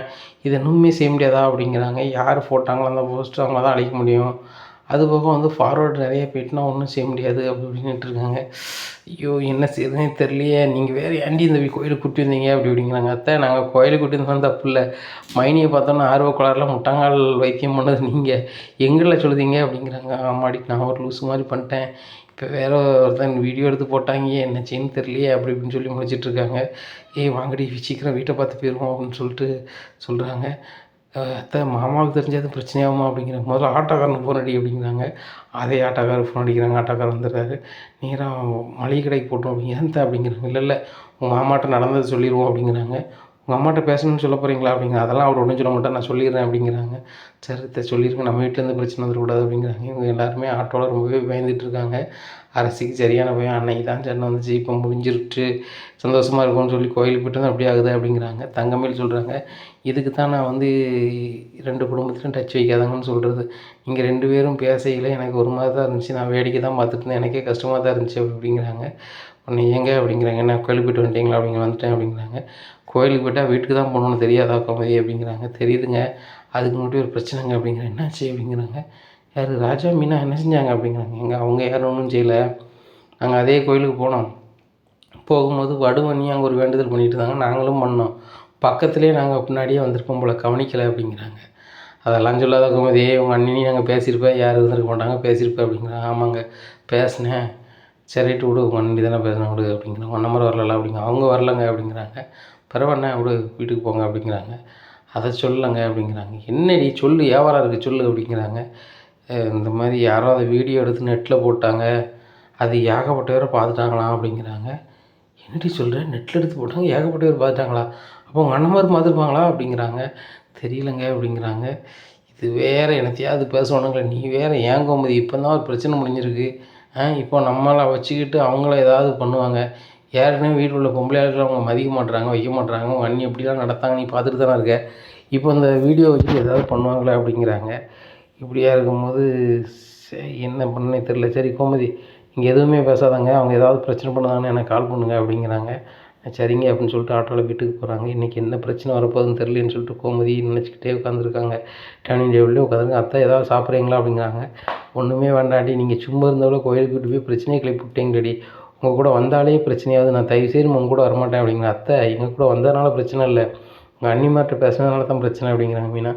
இதை இன்னுமே செய்ய முடியாதா அப்படிங்கிறாங்க. யார் போட்டாங்களோ அந்த போஸ்ட்டு அவங்க தான் அழிக்க முடியும், அதுபோக வந்து ஃபார்வேர்டு நிறைய போயிட்டுனா ஒன்றும் செய்ய முடியாது அப்படி இப்படின்ட்டு இருக்காங்க. ஐயோ, என்ன செய்யறதுனே தெரியலையே, நீங்கள் வேறு ஏன்டி இந்த கோயிலுக்கு கூட்டி வந்தீங்க அப்படி அப்படிங்கிறாங்க. அத்தை நாங்கள் கோயிலுக்கு கூட்டி வந்தாலும் தப்பு இல்லை, மைனியை பார்த்தோன்னா ஆர்வக்கோளாறில் முட்டங்கால் வைத்தியம் பண்ணது நீங்கள் எங்களில் சொல்லுதீங்க அப்படிங்கிறாங்க. ஆமாடி, நான் ஒரு லூஸு மாதிரி பண்ணிட்டேன், இப்போ வேறு ஒருத்தன் வீடியோ எடுத்து போட்டாங்க, என்ன செய்யன்னு தெரியலையே அப்படி இப்படின்னு சொல்லி முழிச்சிட்ருக்காங்க. ஏய் வாங்கடி சீக்கிரம் வீட்டை பார்த்து போயிடுவோம் அப்படின்னு சொல்லிட்டு சொல்கிறாங்க. அத்தை மாமாவுக்கு தெரிஞ்சால் அது பிரச்சனையாகுமா அப்படிங்கிறாங்க. முதல்ல ஆட்டோக்காரனுக்கு ஃபோன் அடி அப்படிங்கிறாங்க. அதே ஆட்டோக்காரர் ஃபோன் அடிக்கிறாங்க. ஆட்டோக்காரர் வந்துடுறாரு. நேராக மளிகை கடைக்கு போட்டோம் அப்படிங்க ஏன் அப்படிங்கிறாங்க. இல்லை உங்கள் மாமாட்ட நடந்தது சொல்லிடுவோம் அப்படிங்கிறாங்க. உங்கள் அம்மாட்ட பேசணும்னு சொல்ல போகிறீங்களா அப்படிங்கிற. அதெல்லாம் அவர் ஒன்றும் சொல்ல மாட்டேன், நான் சொல்லிடுறேன் அப்படிங்கிறாங்க. சரி சொல்லியிருக்கேன், நம்ம வீட்டிலேருந்து பிரச்சனை வந்துடக்கூடாது அப்படிங்கிறாங்க. இவங்க எல்லாருமே ஆட்டோவில் ரொம்பவே பயந்துட்டு இருக்காங்க. அரசிக்கு சரியான பயம். அன்னைக்கு தான் சண்டை வந்துச்சு, இப்போ முடிஞ்சிருச்சு, சந்தோஷமாக இருக்கும்னு சொல்லி கோயிலுக்கு போய்ட்டு வந்து அப்படியே ஆகுது அப்படிங்கிறாங்க. தங்கமேல் சொல்கிறாங்க, இதுக்கு தான் நான் வந்து 2 குடும்பத்திலும் டச் வைக்காதாங்கன்னு சொல்கிறது. நீங்கள் 2 பேரும் பேசையில் எனக்கு ஒரு மாதிரி தான் இருந்துச்சு, நான் வேடிக்கை தான் பார்த்துட்டு இருந்தேன், எனக்கே கஷ்டமாக தான் இருந்துச்சு அப்படிங்கிறாங்க. உடனே ஏங்க அப்படிங்கிறாங்க. என்ன கோயிலுக்கு போய்ட்டு வந்துட்டீங்களா வந்துட்டேன் அப்படிங்கிறாங்க. கோயிலுக்கு போய்ட்டா வீட்டுக்கு தான் போகணுன்னு தெரியாதா கோமதி அப்படிங்கிறாங்க. தெரியுதுங்க, அதுக்கு மட்டும் ஒரு பிரச்சனைங்க அப்படிங்கிறேன். என்னாச்சு அப்படிங்கிறாங்க. யார் ராஜா மீனா என்ன செஞ்சாங்க அப்படிங்கிறாங்க. அவங்க யாரும் ஒன்றும் செய்யலை, நாங்கள் அதே கோயிலுக்கு போனோம். போகும்போது வடுவண்ணி அங்கே ஒரு வேண்டுதல் பண்ணிகிட்டு இருந்தாங்க, நாங்களும் பண்ணோம். பக்கத்துலேயே நாங்கள் பின்னாடியே வந்திருப்போம் போல், கவனிக்கலை அப்படிங்கிறாங்க. அதெல்லாம் சொல்லாத கோமதி, உங்கள் அண்ணினையும் நாங்கள் பேசியிருப்பேன், யாரும் இருந்திருக்க மாட்டாங்க, பேசியிருப்பேன் அப்படிங்கிறாங்க. ஆமாங்க பேசினேன், சரிட்டு விடு, உங்கள் அண்ணி தானே பேசினேன் விடு அப்படிங்கிறாங்க. உன் நம்பர் வரல அப்படிங்கிறாங்க. அவங்க வரலங்க அப்படிங்கிறாங்க. பரவாயில்ல விடு, வீட்டுக்கு போங்க அப்படிங்கிறாங்க. அதை சொல்லலைங்க அப்படிங்கிறாங்க. என்னடி சொல்லு, வியாபாரம் இருக்குது சொல்லு அப்படிங்கிறாங்க. இந்த மாதிரி யாரோ அதை வீடியோ எடுத்து நெட்டில் போட்டாங்க, அது ஏகப்பட்ட பேரை பார்த்துட்டாங்களாம் அப்படிங்கிறாங்க. என்னடி சொல்கிறேன், நெட்டில் எடுத்து போட்டாங்க, ஏகப்பட்ட பேர் பார்த்துட்டாங்களா, அப்போ உங்கள் அண்ணன் பார்த்துருப்பாங்களா அப்படிங்கிறாங்க. தெரியலங்க அப்படிங்கிறாங்க. இது வேறு என்னத்தையாவது பேசணுங்களே, நீ வேறு ஏன் கோமதி, இப்போ தான் ஒரு பிரச்சனை முடிஞ்சிருக்கு, இப்போ நம்மளை வச்சுக்கிட்டு அவங்கள ஏதாவது பண்ணுவாங்க. ஏற்கனவே வீட்டில் உள்ள பொம்பளையாளுக்கு அவங்க மதிக்க மாட்டுறாங்க, வைக்க மாட்டுறாங்க, உங்கள் அண்ணி எப்படிலாம் நடத்தாங்க நீ பார்த்துட்டு தானே இருக்க, இப்போ இந்த வீடியோ வச்சு ஏதாவது பண்ணுவாங்களே அப்படிங்கிறாங்க. இப்படியா இருக்கும்போது என்ன பண்ணே தெரில. சரி கோமதி நீங்கள் எதுவுமே பேசாதாங்க, அவங்க ஏதாவது பிரச்சனை பண்ணாங்கன்னு எனக்கு கால் பண்ணுங்க அப்படிங்கிறாங்க. சரிங்க அப்படின்னு சொல்லிட்டு ஆட்டோவில் வீட்டுக்கு போகிறாங்க. இன்றைக்கி என்ன பிரச்சனை வரப்போகுதுன்னு தெரியலன்னு சொல்லிட்டு கோமதி நினச்சிக்கிட்டே உட்காந்துருக்காங்க. டைனிங் டேபிள்லேயே உட்காந்துருங்க. அத்தை ஏதாவது சாப்பிட்றீங்களா அப்படிங்கிறாங்க. ஒன்றுமே வேண்டாடி, நீங்கள் சும்மா இருந்தாலும் கோயிலுக்கு விட்டு போய் பிரச்சனையை கிளப்பி விட்டீங்கடி, உங்கள் கூட வந்தாலே பிரச்சனையாவது, நான் தயவுசெய்து உங்கள் கூட வரமாட்டேன் அப்படிங்கிற. அத்தை எங்கள் கூட வந்ததுனால பிரச்சனை இல்லை, உங்கள் அண்ணிமார்ட்ட பேசுனதுனால தான் பிரச்சனை அப்படிங்கிறாங்க. மீனா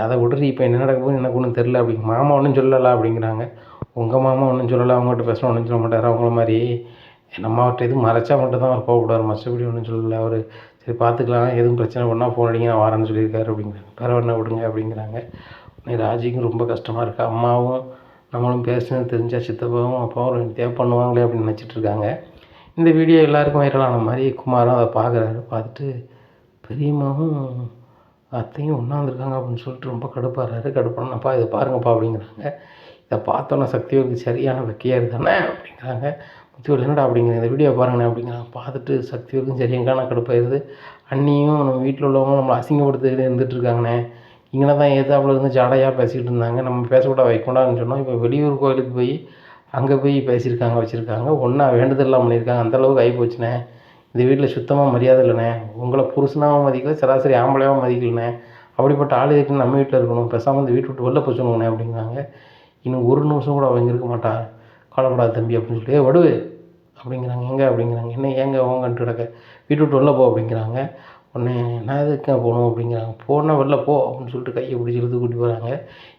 அதை விடுறி, இப்போ என்ன நடக்க போகுது எனக்கு ஒன்றும் தெரில அப்படிங்க. மாமா ஒன்றும் சொல்லலை அப்படிங்கிறாங்க. உங்கள் மாமா ஒன்றும் சொல்லலை, அவங்ககிட்ட பேசினா ஒன்றும் சொல்ல மாட்டார், அவங்கள மாதிரி நம்ம அவர்கிட்ட எதுவும் மறைச்சா மட்டும் தான் அவர் கோவப்படுவார், மற்றபடி ஒன்றும் சொல்லலை அவர். சரி பார்த்துக்கலாம், எதுவும் பிரச்சனை பண்ணால் ஃபோன் அடிங்க, நான் வரேன்னு சொல்லியிருக்காரு அப்படிங்கிறாங்க. பரவாயில்ல விடுங்க அப்படிங்கிறாங்க. உடனே ராஜிக்கும் ரொம்ப கஷ்டமாக இருக்குது. அம்மாவும் நம்மளும் பேசுனது தெரிஞ்சால் சித்தப்பாவும் அப்பாவும் தேவை பண்ணுவாங்களே அப்படின்னு நினச்சிட்ருக்காங்க. இந்த வீடியோ எல்லாருக்கும் வைரலான மாதிரி குமாரும் அதை பார்க்குறாரு. பார்த்துட்டு பெரியம்மாவும் அத்தையும் ஒன்றா வந்திருக்காங்க அப்படின்னு சொல்லிட்டு ரொம்ப கடுப்பாகிறாரு. கடுப்பானப்பா இதை பாருங்கப்பா அப்படிங்கிறாங்க. இதை பார்த்தோன்னா சக்திவேலுக்கு சரியான வெக்கையாக இருக்குதானே அப்படிங்கிறாங்க. முத்துவேல் என்னடா அப்படிங்கிற, இந்த வீடியோ பாருங்கண்ணே அப்படிங்கிறாங்க. பார்த்துட்டு சக்திவேலுக்கும் சரியாங்கான கடுப்பாயிருது. அண்ணியும் நம்ம வீட்டில் உள்ளவங்க நம்மளை அசிங்கப்படுத்திக்கிட்டு இருந்துகிட்ருக்காங்கண்ணே, இங்கே தான் ஏதாப்புல இருந்து ஜாடையாக பேசிக்கிட்டு இருந்தாங்க, நம்ம பேசக்கூட வைக்கக்கூடாதுன்னு சொன்னோம். இப்போ வெளியூர் கோயிலுக்கு போய் அங்கே போய் பேசியிருக்காங்க, வச்சுருக்காங்க, ஒன்றா வேண்டுதல்லாம் பண்ணியிருக்காங்க, அந்தளவுக்கு ஆகி போச்சுண்ணே. இந்த வீட்டில் சுத்தமாக மரியாதை இல்லைண்ணே, உங்களை புருஷனாகவும் மதிக்கல, சராசரி ஆம்பளையாகவும் மதிக்கலண்ணே, அப்படிப்பட்ட ஆள் இருக்குன்னு நம்ம வீட்டில் இருக்கணும், பேசாமல் இந்த வீட்டு விட்டு வெளில போய் சொல்லுங்கண்ணே அப்படிங்கிறாங்க. இன்னும் ஒரு நிமிஷம் கூட அவங்க இருக்க மாட்டான், கவலைப்படாத தம்பி அப்படின்னு சொல்லிட்டு வடுவு அப்படிங்கிறாங்க. எங்கே அப்படிங்கிறாங்க. என்ன ஏங்க ஓங்கன்ட்டு கிடக்க, வீட்டு விட்டு வெளில போ அப்படிங்கிறாங்க. உடனே நான் எதுக்கு போகணும் அப்படிங்கிறாங்க. போனால் வெளில போ அப்படின்னு சொல்லிட்டு கையை பிடிச்சி இழுத்து கூட்டி போகிறாங்க.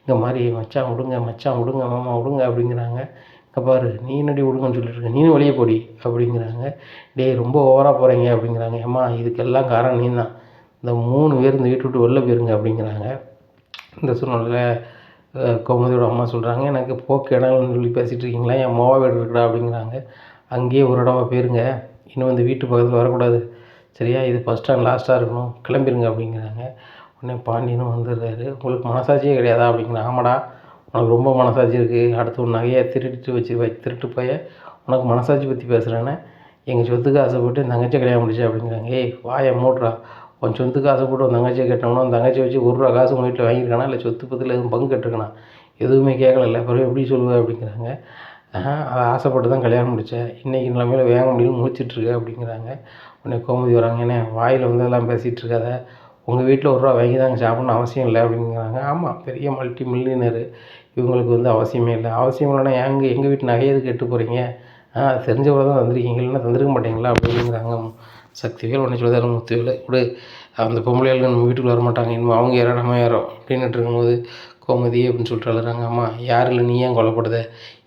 இந்த மாதிரி மச்சான் விடுங்க மாமா விடுங்க அப்படிங்கிறாங்க. இங்கே பாரு நீ என்னடி விடுங்கன்னு சொல்லிட்டுருக்க, நீனும் வெளியே போடி அப்படிங்கிறாங்க. டேய் ரொம்ப ஓவராக போகிறீங்க அப்படிங்கிறாங்க. ஏம்மா இதுக்கெல்லாம் காரணம் நீ தான், இந்த 3 பேர் இந்த வீட்டு விட்டு வெளில போயிருங்க அப்படிங்கிறாங்க. இந்த சூழ்நிலையில் கோமதியோட அம்மா சொல்கிறாங்க, எனக்கு போக்கு இடம்னு சொல்லி பேசிகிட்டு இருக்கீங்களா, என் மோவா வீடு இருக்குடா அப்படிங்கிறாங்க. அங்கேயே ஒரு இடமா போயிருங்க, இன்னும் இந்த வீட்டு பக்கத்தில் வரக்கூடாது சரியா, இது ஃபஸ்ட் அண்ட் லாஸ்ட்டாக இருக்கணும், கிளம்பிடுங்க அப்படிங்கிறாங்க. உடனே பாண்டியனும் வந்துடுறாரு. உங்களுக்கு மனசாட்சியே கிடையாதா அப்படிங்கிறாங்க. ஆமாடா உனக்கு ரொம்ப மனசாட்சி இருக்குது, அடுத்து ஒரு நகையை திருட்டு போய் உனக்கு மனசாட்சி பற்றி பேசுகிறேன்னு, எங்கள் சொத்துக்கு ஆசைப்பட்டு என் தங்கச்சியை கல்யாணம் முடிச்சு அப்படிங்கிறாங்க. ஏய் வாயை மூடுறா, உன் சொத்துக்கு ஆசைப்பட்டு உன் தங்கச்சியை கேட்டோம்னா உன் தங்கச்சியை வச்சு ₹1 காசு உங்கள் வீட்டில் வாங்கியிருக்கானா, இல்லை சொத்து பத்தில் எதுவும் பங்கு கட்டுருக்கணா, எதுவுமே கேட்கல, பிறகு எப்படி சொல்லுவேன் அப்படிங்கிறாங்க. அதை ஆசைப்பட்டு தான் கல்யாணம் முடித்தேன், இன்றைக்கி நிலைமையில் வேக முடியும்னு முடிச்சிட்ருக்க அப்படிங்கிறாங்க. உடனே கோமதி வராங்க. ஏன்னா வாயில் வந்து எல்லாம் பேசிகிட்டு இருக்காத, உங்கள் வீட்டில் ₹1 வாங்கி தாங்க சாப்பிட்ணுன்னு அவசியம் இல்லை அப்படிங்கிறாங்க. ஆமாம் பெரிய மல்டி மில்லியனரு, இவங்களுக்கு வந்து அவசியமே இல்லை. அவசியம் இல்லைன்னா எங்கள் வீட்டு நகையை எதுக்கு கெட்டு போகிறீங்க, அது தெரிஞ்சவரை தான் தந்திருக்கீங்க, இல்லைன்னா தந்திருக்க மாட்டீங்களா அப்படிங்கிறாங்க சக்திவேல். உடனே சொல்லுதாரு முத்துவேல், விடு அந்த பொம்பளையாளுங்க நம்ம வீட்டுக்குள்ள வரமாட்டாங்க, இனிமேல் அவங்க யாரோ நம்ம யாரோ அப்படின்னுட்டு இருக்கும்போது கோமதி அப்படின்னு சொல்லிட்டு அழுறாங்க. அம்மா யாரும் இல்லை, நீ ஏன் கொலைப்படுத,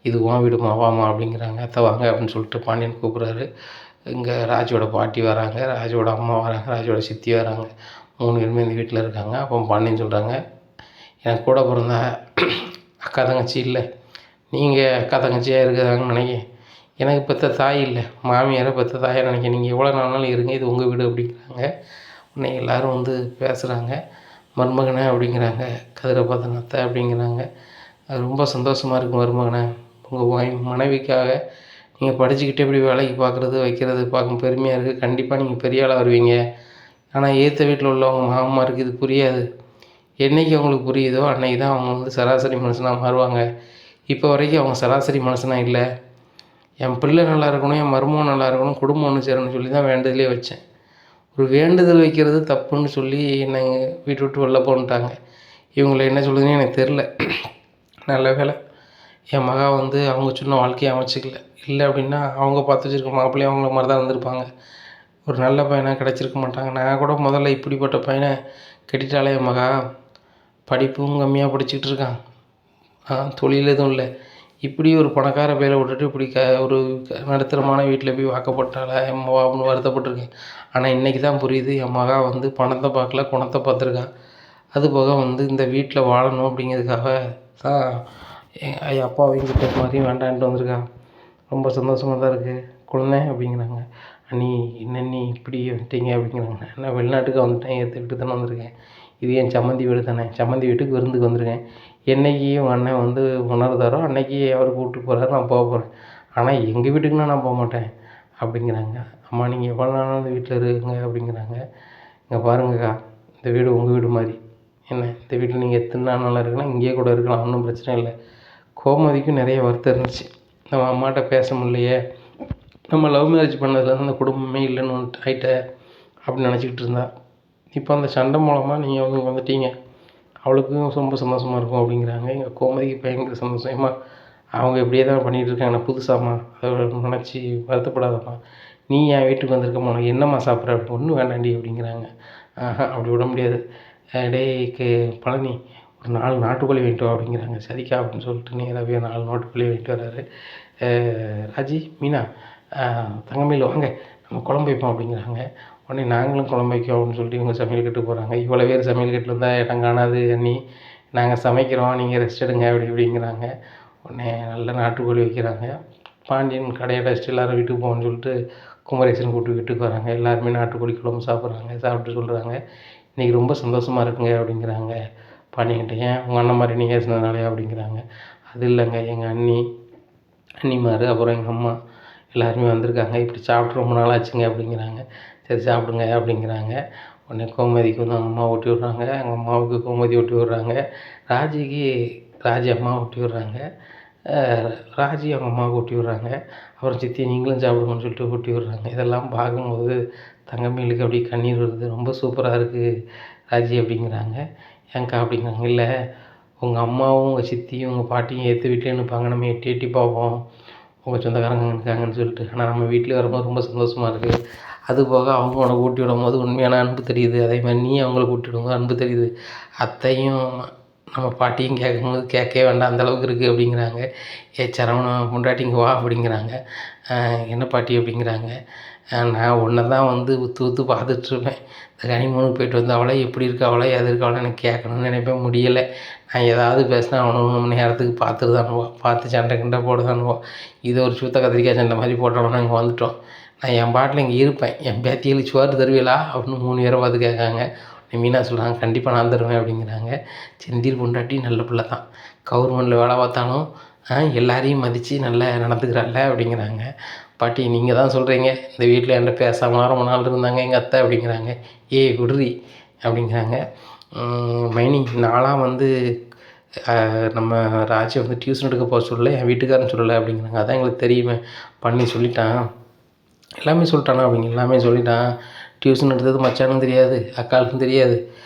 இது உன் வீடுமா, வாமா அப்படிங்கிறாங்க. அத்தை வாங்க அப்படின்னு சொல்லிட்டு பாண்டியன் கூப்பிட்றாரு. இங்கே ராஜியோட பாட்டி வராங்க, ராஜியோட அம்மா வராங்க, ராஜியோட சித்தி வராங்க. 3 பேருமே இந்த வீட்டில் இருக்காங்க. அப்போ பாண்டியன் சொல்கிறாங்க, எனக்கு கூட பிறந்த அக்கா தங்கச்சி இல்லை, நீங்கள் அக்கா தங்கச்சியாக இருக்கிறாங்கன்னு நினைக்கிறேன். எனக்கு பெற்ற தாய் இல்லை, மாமியாரை பெற்ற தாயை நினைக்கிறேன். நீங்கள் எவ்வளோ நாளும் இருங்க, இது உங்கள் வீடு அப்படிங்கிறாங்க. உடனே எல்லோரும் வந்து பேசுகிறாங்க. மருமகனே அப்படிங்கிறாங்க, கதிரை பார்த்த அத்தை அப்படிங்கிறாங்க. அது ரொம்ப சந்தோஷமாக இருக்குது மருமகனே, உங்கள் மனைவிக்காக நீங்கள் படிச்சுக்கிட்டே இப்படி வேலைக்கு பார்க்குறது வைக்கிறது பார்க்க பெருமையாக இருக்குது. கண்டிப்பாக நீங்கள் பெரிய ஆளாக வருவீங்க. ஆனால் ஏற்ற வீட்டில் உள்ளவங்க மாமன்மாருக்கு இது புரியாது. என்றைக்கு அவங்களுக்கு புரியுதோ அன்றைக்கி தான் அவங்க வந்து சராசரி மனுஷனாக மாறுவாங்க. இப்போ வரைக்கும் அவங்க சராசரி மனுஷனாக இல்லை. என் பிள்ளை நல்லா இருக்கணும், என் மருமகன் நல்லா இருக்கணும், குடும்பம் ஒன்று சேரணும்னு சொல்லி தான் வேண்டுதலே வச்சேன். ஒரு வேண்டுதல் வைக்கிறது தப்புன்னு சொல்லி என்னை வீட்டு விட்டு வெளில போன்ட்டாங்க. இவங்களை என்ன சொல்லுதுன்னு எனக்கு தெரில. நல்ல வேலை என் மகா வந்து அவங்க சொன்ன வாழ்க்கையை அமைச்சிக்கல. இல்லை அப்படின்னா அவங்க பார்த்து வச்சுருக்க மாப்பிள்ளையும் அவங்கள மாதிரி தான் வந்திருப்பாங்க. ஒரு நல்ல பையனாக கிடச்சிருக்க மாட்டாங்க. நான் கூட முதல்ல இப்படிப்பட்ட பையனை கட்டிட்டாலே என் மகா, படிப்பும் கம்மியாக படிச்சுக்கிட்டு இருக்கான், தொழில் எதுவும் இல்லை, இப்படி ஒரு பணக்கார பையலை விட்டுட்டு இப்படி ஒரு நடுத்தரமான வீட்டில் போய் வாக்கப்பட்டால என் மகான்னு வருத்தப்பட்டிருக்கேன். ஆனால் இன்றைக்கி தான் புரியுது, என் மகா வந்து பணத்தை பார்க்கல, குணத்தை பார்த்துருக்கான். அதுபோக வந்து இந்த வீட்டில் வாழணும் அப்படிங்கிறதுக்காக தான் என் அப்பாவையும் கிட்ட மாதிரியும் வேண்டான்ட்டு வந்திருக்கான். ரொம்ப சந்தோஷமாக தான் இருக்குது குழந்தை அப்படிங்கிறாங்க. அண்ணி என்ன நீ இப்படி வந்துட்டீங்க அப்படிங்கிறாங்க. நான் வெளிநாட்டுக்கு வந்துட்டேன், ஏற்றுக்கிட்டு தானே வந்திருக்கேன். இது என் சம்மந்தி வீடு தானே, சம்மந்தி வீட்டுக்கு விருந்துக்கு வந்திருக்கேன். என்றைக்கு உங்கள் அண்ணன் வந்து உணர்ந்தாரோ அன்றைக்கி அவர் கூப்பிட்டு போகிறாரு, நான் போக போகிறேன். ஆனால் எங்கள் வீட்டுக்குன்னா நான் போக மாட்டேன் அப்படிங்கிறாங்க. அம்மா நீங்கள் எவ்வளோ நாளும் அந்த வீட்டில் இருக்குங்க அப்படிங்கிறாங்க. இங்கே பாருங்கக்கா, இந்த வீடு உங்கள் வீடு மாதிரி, என்ன இந்த வீட்டில் நீங்கள் எத்தனை நாள் நல்லா இருக்கலாம், இங்கேயே கூட இருக்கலாம், ஒன்றும் பிரச்சனை இல்லை. கோமதிக்கும் நிறைய வருத்தம் இருந்துச்சு. நம்ம அம்மாட்ட பேச முடியலையே, நம்ம லவ் மேரேஜ் பண்ணதுலேருந்து அந்த குடும்பமே இல்லைன்னு ஆகிட்ட அப்படின்னு நினச்சிக்கிட்டு இருந்தா. இப்போ அந்த சண்டை மூலமாக நீங்கள் வந்து வந்துட்டீங்க, அவளுக்கும் ரொம்ப சந்தோஷமாக இருக்கும் அப்படிங்கிறாங்க. எங்கள் கோமதிக்கு பயங்கர சந்தோஷமா, அவங்க இப்படியே தான் பண்ணிகிட்டு இருக்காங்க, நான் புதுசாம்மா அதை நினச்சி வருத்தப்படாதம்மா, நீ என் வீட்டுக்கு வந்திருக்கம்மா, உனக்கு என்னம்மா சாப்பிட்ற, அப்படி ஒன்றும் வேண்டாண்டி அப்படிங்கிறாங்க. அப்படி விட முடியாது, டேய்க்கு பழனி ஒரு 4 நாட்டுக்கோழி வாங்கிட்டு வா அப்படிங்கிறாங்க. சரிக்கா அப்படின்னு சொல்லிட்டு நேராகவே 4 நாட்டுக்கோழி வாங்கிட்டு வர்றாரு. ராஜி, மீனா, தங்கமயில் வாங்க நம்ம குழம்பு வைப்போம் அப்படிங்கிறாங்க. உடனே நாங்களும் குழம்பு வைக்கோம் அப்படின்னு சொல்லிட்டு இவங்க சமையல் கட்டு போகிறாங்க. இவ்வளோ பேர் சமையல் கட்டில் இருந்தால் இடம் காணாது அண்ணி, நாங்கள் சமைக்கிறோம், நீங்கள் ரெஸ்ட் எடுங்க அப்படி இப்படிங்கிறாங்க. உடனே நல்ல நாட்டுக்கோழி வைக்கிறாங்க. பாண்டியன் கடையை அடைச்சிட்டு எல்லோரும் வீட்டுக்கு போகணும்னு சொல்லிட்டு குமரேசன் கூப்பிட்டு வீட்டுக்கு வராங்க. எல்லாருமே நாட்டுக்கோழி குழம்பு சாப்பிட்றாங்க. சாப்பிட்டு சொல்கிறாங்க, இன்றைக்கி ரொம்ப சந்தோஷமாக இருக்குங்க அப்படிங்கிறாங்க. பாண்டியன்கிட்ட ஏன் உங்கள் அண்ணன் மாதிரி நீங்கள் பேசுனதுனாலே அப்படிங்கிறாங்க. அது இல்லைங்க, எங்கள் அண்ணிமார் அப்புறம் எங்கள் அம்மா எல்லாருமே வந்திருக்காங்க, இப்படி சாப்பிட்டு ரொம்ப நாள் ஆச்சுங்க அப்படிங்கிறாங்க. சரி சாப்பிடுங்க அப்படிங்கிறாங்க. உடனே கோமதிக்கு வந்து அவங்க அம்மா ஊட்டி விட்றாங்க, எங்கள் அம்மாவுக்கு கோமதி ஊட்டி விட்றாங்க, ராஜிக்கு ராஜி அம்மா ஊட்டி விட்றாங்க, ராஜி அவங்க அம்மாவுக்கு ஊட்டி விட்றாங்க. அப்புறம் சித்தி நீங்களும் சாப்பிடுங்கன்னு சொல்லிட்டு ஊட்டி விட்றாங்க. இதெல்லாம் பார்க்கும்போது தங்கமயிலுக்கு அப்படியே கண்ணீர் வருது. ரொம்ப சூப்பராக இருக்குது ராஜி அப்படிங்கிறாங்க. ஏங்க்கா அப்படிங்கிறாங்க. இல்லை, உங்கள் அம்மாவும் உங்கள் சித்தியும் உங்கள் பாட்டியும் ஏற்று வீட்டிலே நிற்பாங்க, நம்ம எட்டி எட்டி பார்ப்போம் உங்கள் சொந்தக்காரங்க இருக்காங்கன்னு சொல்லிட்டு. ஆனால் நம்ம வீட்டில் வரும்போது ரொம்ப சந்தோஷமாக இருக்குது. அதுபோக அவங்க உனக்கு ஊட்டி விடும்போது உண்மையான அன்பு தெரியுது, அதே மாதிரி நீ அவங்களுக்கு ஊட்டி விடும்போது அன்பு தெரியுது. அத்தையும் நம்ம பாட்டியும் கேட்கும்போது கேட்கவே வேண்டாம், அந்தளவுக்கு இருக்குது அப்படிங்கிறாங்க. சரவணன் பொண்டாட்டி இங்கே வா அப்படிங்கிறாங்க. என்ன பாட்டி அப்படிங்கிறாங்க. நான் ஒன்றை தான் வந்து உத்து உத்து பார்த்துட்ருப்பேன். இந்த கனிமூனுக்கு போயிட்டு வந்து அவளை எப்படி இருக்கா, அவளை எது இருக்கா, அவளை எனக்கு கேட்கணும்னு நினைப்பேன், முடியலை. நான் ஏதாவது பேசினா அவனை 1 மணி நேரத்துக்கு பார்த்துட்டு தானுவோம், பார்த்து சண்டை கிண்டை போட தானுவோம். இது ஒரு சுத்த கத்திரிக்காய் சண்டை மாதிரி போட்டோம்னா இங்கே வந்துட்டோம். நான் என் பாட்டில் இங்கே இருப்பேன், என் பேத்திகளுக்கு சோறு தருவீங்களா அப்படின்னு 3 பேரை பார்த்து கேட்காங்க. மீனா சொல்கிறாங்க, கண்டிப்பாக நான் தருவேன் அப்படிங்கிறாங்க. செந்தில் பொண்டாட்டி நல்ல பிள்ளை தான், கவர்மெண்ட்டில் வேலை பார்த்தாலும் எல்லாரையும் மதித்து நல்லா நடந்துக்கிறாள்ல அப்படிங்கிறாங்க. பாட்டி நீங்கள் தான் சொல்கிறீங்க, இந்த வீட்டில் என்கிட்ட பேசாமல் ரொம்ப நாள் இருந்தாங்க எங்கள் அத்தை அப்படிங்கிறாங்க. ஏய் விடுறி அப்படிங்கிறாங்க. மைனி நான்லாம் வந்து நம்ம ராஜை வந்து டியூஷன் எடுக்க போக சொல்லலை, என் வீட்டுக்காரன்னு சொல்லலை அப்படிங்கிறாங்க. அதான் எங்களுக்கு தெரியுமே, பண்ணி சொல்லிட்டான், எல்லாமே சொல்லிட்டானா அப்படிங்க, எல்லாமே சொல்லிட்டான். டியூஷன் எடுத்தது மச்சானும் தெரியாது, அக்காளுக்கும் தெரியாது.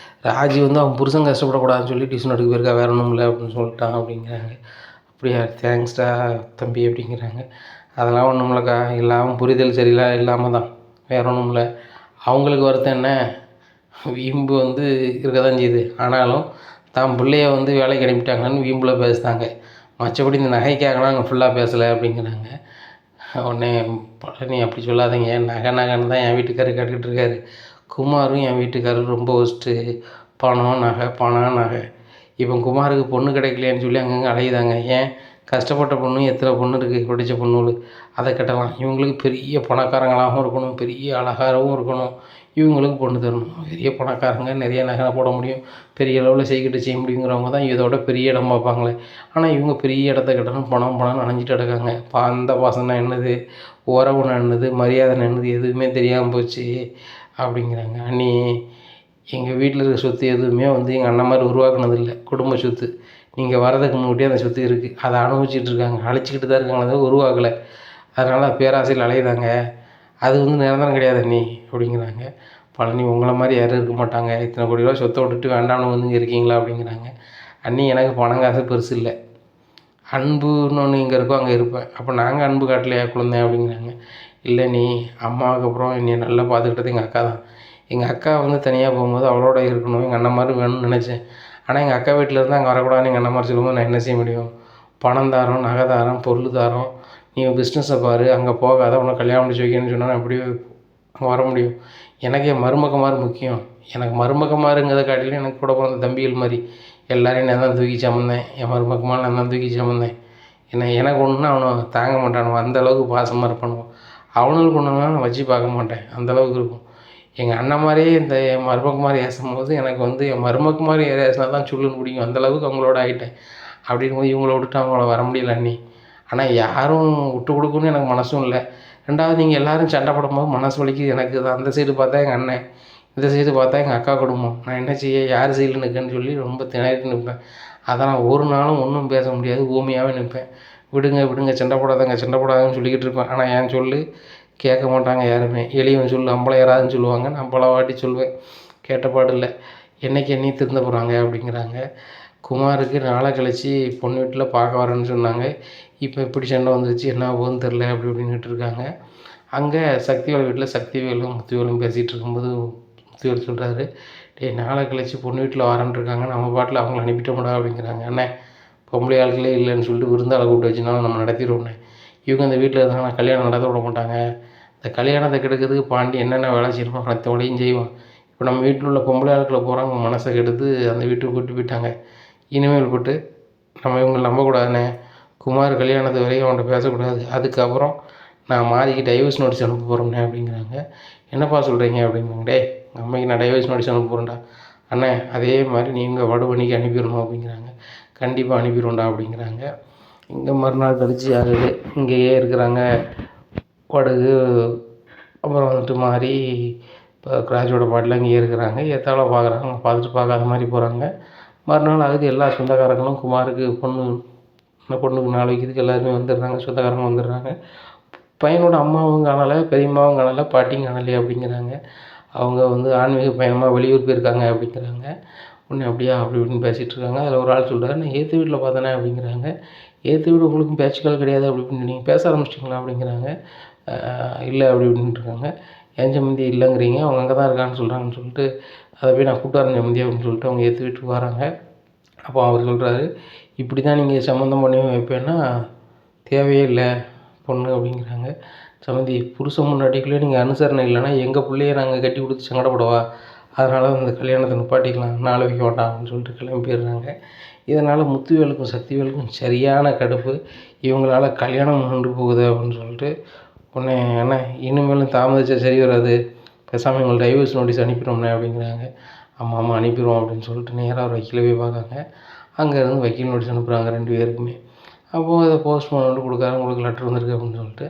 ராஜி வந்து அவன் புருஷன் கஷ்டப்படக்கூடாதுன்னு சொல்லி டியூஷன் எடுக்க போயிருக்கா, வேற ஒன்றும் இல்லை அப்படின்னு சொல்லிட்டான் அப்படிங்கிறாங்க. அப்படியா, தேங்க்ஸ்டா தம்பி அப்படிங்கிறாங்க. அதெல்லாம் ஒன்றும் இல்லைக்கா, எல்லாம் புரிதல் சரியில்லை இல்லாமல் தான், வேற ஒன்றும் இல்லை. அவங்களுக்கு வருத்தம் என்ன, வீம்பு வந்து இருக்க தான் செய்யுது. ஆனாலும் தான் பிள்ளைய வந்து வேலைக்கு அனுப்பிட்டாங்கன்னு வீம்பில் பேசுகிறாங்க. மற்றபடி இந்த நகைக்காகலாம் நாங்கள் ஃபுல்லாக பேசலை அப்படிங்கிறாங்க. உடனே பழனி அப்படி சொல்லாதீங்க, நகைன்னு தான் என் வீட்டுக்காரர் கேட்டுக்கிட்டு இருக்காரு. குமாரும் என் வீட்டுக்காரரும் ரொம்ப ஒஸ்ட்டு. பணம் நகை பணம் நகை. இப்போ குமாருக்கு பொண்ணு கிடைக்கலையான்னு சொல்லி அங்கங்கே அலையுதாங்க. ஏன் கஷ்டப்பட்ட பொண்ணு எத்தனை பொண்ணு இருக்குது, படித்த பொண்ணுகள், அதை கட்டலாம். இவங்களுக்கு பெரிய பணக்காரங்களாகவும் இருக்கணும், பெரிய அழகாகவும் இருக்கணும், இவங்களுக்கு பொண்ணு தரணும். பெரிய பணக்காரங்க நிறைய நகை போட முடியும், பெரிய அளவில் செய்கிட்டு செய்ய முடியுங்கிறவங்க தான் இதோட பெரிய இடம் பார்ப்பாங்களே. ஆனால் இவங்க பெரிய இடத்த கட்டணும், பணம் பணம் நனைஞ்சிட்டு கிடக்காங்க. அந்த பாசம்னா என்னது, உறவுனா என்னது, மரியாதைனா என்னது எதுவுமே தெரியாமல் போச்சு அப்படிங்கிறாங்க. அண்ணி, எங்கள் வீட்டில் இருக்கிற சொத்து எதுவுமே வந்து எங்கள் அண்ணன் மாதிரி உருவாக்குனதில்லை, குடும்ப சொத்து. நீங்கள் வரதுக்கு முன்னாடியே அந்த சொத்து இருக்குது, அதை அனுபவிச்சுட்டு இருக்காங்க, அழிச்சிக்கிட்டு தான் இருக்காங்க, அதை உருவாகலை. அதனால் பேராசையில் அலையுதாங்க. அது வந்து நிரந்தரம் கிடையாது அண்ணி அப்படிங்கிறாங்க. பழனி, உங்களை மாதிரி யாரும் இருக்க மாட்டாங்க, இத்தனை கோடி ரூபா சொத்தை விட்டுட்டு வேண்டாம்னு வந்து இங்கே இருக்கீங்களா அப்படிங்கிறாங்க. அண்ணி, எனக்கு பணம் காசு பெருசு இல்லை, அன்புன்னு ஒன்று இங்கே இருக்கோ அங்கே இருப்பேன். அப்போ நாங்கள் அன்பு காட்டலையா குழந்தை அப்படிங்கிறாங்க. இல்லை நீ, அம்மாவுக்கு அப்புறம் என்னை நல்லா பார்த்துக்கிட்டது எங்கள் அக்கா தான். எங்கள் அக்கா வந்து தனியாக போகும்போது அவளோட இருக்கணும், எங்கள் அண்ணன் மாதிரி வேணும்னு நினச்சேன். ஆனால் எங்கள் அக்கா வீட்டில் இருந்து அங்கே வரக்கூடாதுன்னு எங்கள் அண்ணன் மாதிரி சொல்லும்போது நான் என்ன செய்ய முடியும்? பணம் தாரோம், நகை தாரோம், பொருள் தாரோம், நீ பிஸ்னஸை பாரு, அங்கே போகாத, உனக்கு கல்யாணம் முடிச்சு வைக்கணும்னு சொன்னால் நான் எப்படி அங்கே வர முடியும்? எனக்கு என் மருமகமாரு முக்கியம். எனக்கு மருமகமாருங்கிறத காட்டிலும் எனக்கு கூட பிறந்த தம்பிகள் மாதிரி எல்லாரையும் நான் தான் தூக்கி சமந்தேன். என் மருமகமாக நான் தான் தூக்கி சமந்தேன். எனக்கு ஒன்றுனா அவனை தாங்க மாட்டானுவோ, அந்தளவுக்கு பாசமாக இருப்பானுவோ. அவனுக்கு ஒன்றுனா நான் வச்சு பார்க்க மாட்டேன், அந்தளவுக்கு இருக்கும். எங்கள் அண்ணன் மாதிரியே இந்த என் மருமகமாரி ஏசும்போது எனக்கு வந்து என் மருமகமாரி ஏசினா தான் சொல்லுன்னு பிடிக்கும், அந்தளவுக்கு அவங்களோட ஆகிட்டேன். அப்படிங்கும்போது இவங்கள விட்டுட்டு அவங்கள வர முடியல அண்ணி. ஆனால் யாரும் விட்டு கொடுக்கணும்னு எனக்கு மனசும் இல்லை. ரெண்டாவது, நீங்கள் எல்லோரும் சண்டை போடும்போது மனசு வலிக்குது எனக்கு. அந்த சைடு பார்த்தா எங்கள் அண்ணன், இந்த சைடு பார்த்தா எங்கள் அக்கா குடும்பம். நான் என்ன செய்ய, யார் சைடில் நிற்கன்னு சொல்லி ரொம்ப திணறிட்டு நிற்பேன். அதை நான் ஒரு நாளும் ஒன்றும் பேச முடியாது, ஊமையாகவே நிற்பேன். விடுங்க விடுங்க, சண்டை போடாதங்க சண்டை போடாதன்னு சொல்லிக்கிட்டு இருப்பேன். ஆனால் என் சொல்லு கேட்க மாட்டாங்க யாருமே. எளியவன் சொல்லு அம்பளை யாராதுன்னு சொல்லுவாங்க, நான் பல வாட்டி சொல்லுவேன், கேட்டப்பாடு இல்லை. என்றைக்கு எண்ணி திருந்த போகிறாங்க அப்படிங்கிறாங்க. குமாருக்கு நாளை கழிச்சு பொண்ணு வீட்டில் பார்க்க வரேன்னு சொன்னாங்க. இப்போ இப்படி சண்டை வந்துருச்சு, என்ன ஆகுதுன்னு தெரில அப்படி இப்படின்னுட்டு இருக்காங்க. அங்கே சக்திவேல் வீட்டில் சக்திவேலும் முத்துவேலும் பேசிகிட்டு இருக்கும்போது முத்துவேல் சொல்கிறாரு, டேய், நாளை கழிச்சு பொண்ணு வீட்டில் வரேன்னு இருக்காங்க, நம்ம பாட்டில் அவங்கள அனுப்பிட்டோம்டா அப்படிங்கிறாங்க. அண்ணே, பொம்பளை ஆட்களே இல்லைன்னு சொல்லிட்டு விருந்தாளை கூப்பிட்டு வச்சுனாலும் நம்ம நடத்திடுவோண்ணே. இவங்க அந்த வீட்டில் இருந்தாங்கன்னா கல்யாணம் நடத்த விட மாட்டாங்க. இந்த கல்யாணத்தை கெடுக்கிறதுக்கு பாண்டி என்னென்ன வேலை செய்யணுமோ அனைத்து வேலையும் செய்வான். இப்போ நம்ம வீட்டில் உள்ள பொம்பளை ஆட்களை போகிறாங்க, மனசை கெடுத்து அந்த வீட்டுக்கு கூப்பிட்டு போயிட்டாங்க. இனிமேல் போட்டு நம்ம இவங்களை நம்பக்கூடாதுண்ணே. குமார் கல்யாணத்து வரைக்கும் அவன்கிட்ட பேசக்கூடாது. அதுக்கப்புறம் நான் மாறிக்கு டைவர்ஸ் நோட்டீஸ் அனுப்ப போகிறோம்ண்ணே அப்படிங்கிறாங்க. என்னப்பா சொல்கிறீங்க அப்படிங்கிறாங்க. டே, அம்மைக்கு நான் டைவர்ஸ் நோட்டீஸ் அனுப்ப போகிறேன்டா. அண்ணே, அதே மாதிரி நீங்கள் வடுபணிக்கு அனுப்பிடணும் அப்படிங்கிறாங்க. கண்டிப்பாக அனுப்பிடுவோம்டா அப்படிங்கிறாங்க. இங்கே மறுநாள் கழிச்சு ஆகுது, இங்கேயே இருக்கிறாங்க. வடுகு அப்புறம் வந்துட்டு மாறி இப்போ ராஜோட பாட்டில் இங்கேயே இருக்கிறாங்க. ஏத்தால பார்க்குறாங்க, பார்த்துட்டு பார்க்காத மாதிரி போகிறாங்க. மறுநாள் ஆகுது, எல்லா சொந்தக்காரங்களும் குமாருக்கு பொண்ணுக்கு நாள் வைக்கிறதுக்கு எல்லாருமே வந்துடுறாங்க, சொந்தக்காரங்க வந்துடுறாங்க. பையனோட அம்மாவும் காணலை, பெரியம்மாவும் காணலை, பாட்டியும் காணலையே அப்படிங்கிறாங்க. அவங்க வந்து ஆன்மீக பயணமாக வெளியூர் போயிருக்காங்க அப்படிங்கிறாங்க. உடனே அப்படியா அப்படி இப்படின்னு பேசிகிட்டு இருக்காங்க. அதில் ஒரு ஆள் சொல்கிறார், நான் ஏற்று வீட்டில் பார்த்தேனே அப்படிங்கிறாங்க. ஏற்று வீடு உங்களுக்கும் பேச்சுக்கள் கிடையாது அப்படி இப்படின்னு நீங்கள் பேச ஆரம்பிச்சிட்டிங்களா அப்படிங்கிறாங்க. இல்லை அப்படி இப்படின்ட்டு இருக்காங்க. ஏன் சம்மந்தி இல்லைங்கிறீங்க, அவங்க அங்கே தான் இருக்கான்னு சொல்கிறாங்கன்னு சொல்லிட்டு அதை போய் நான் கூப்பிட்டு வரேன் சம்மந்தி அப்படின்னு சொல்லிட்டு அவங்க ஏற்று வீட்டுக்கு வராங்க. அப்போ அவர் சொல்கிறாரு, இப்படி தான் நீங்கள் சம்மந்தம் பண்ணி வைப்பேன்னா தேவையே இல்லை பொண்ணு அப்படிங்கிறாங்க. சம்மந்தி, புருஷன் முன்னாடிக்குள்ளே நீங்கள் அனுசரணை இல்லைன்னா எங்கள் பிள்ளைய நாங்கள் கட்டி கொடுத்து சங்கடப்படவா? அதனால் அந்த கல்யாணத்தை நிப்பாட்டிக்கலாம், நாளை வைக்க வேண்டாம் அப்படின்னு சொல்லிட்டு கிளம்பி போயிடுறாங்க. இதனால் முத்துவேலுக்கும் சக்திவேலுக்கும் சரியான கடுப்பு. இவங்களால கல்யாணம் கொண்டு போகுது அப்படின்னு சொல்லிட்டு உடனே, அண்ணா இனிமேலும் தாமதிச்சா சரி வராது, பேசாமல் இவங்களை டைவர்ஸ் நோட்டீஸ் அனுப்பிடுவோம்ண்ணே அப்படிங்கிறாங்க. ஆமாம் ஆமாம் அனுப்பிடுவோம் அப்படின்னு சொல்லிட்டு நேராக ஒரு வக்கீலை போய் பார்க்காங்க. அங்கேருந்து வக்கீல் நோட்டீஸ் அனுப்புகிறாங்க 2 பேருக்குமே. அப்போது அதை போஸ்ட்மார்ட்டம் வந்து கொடுக்குறாங்க, உங்களுக்கு லெட்ரு வந்திருக்கு அப்படின்னு சொல்லிட்டு.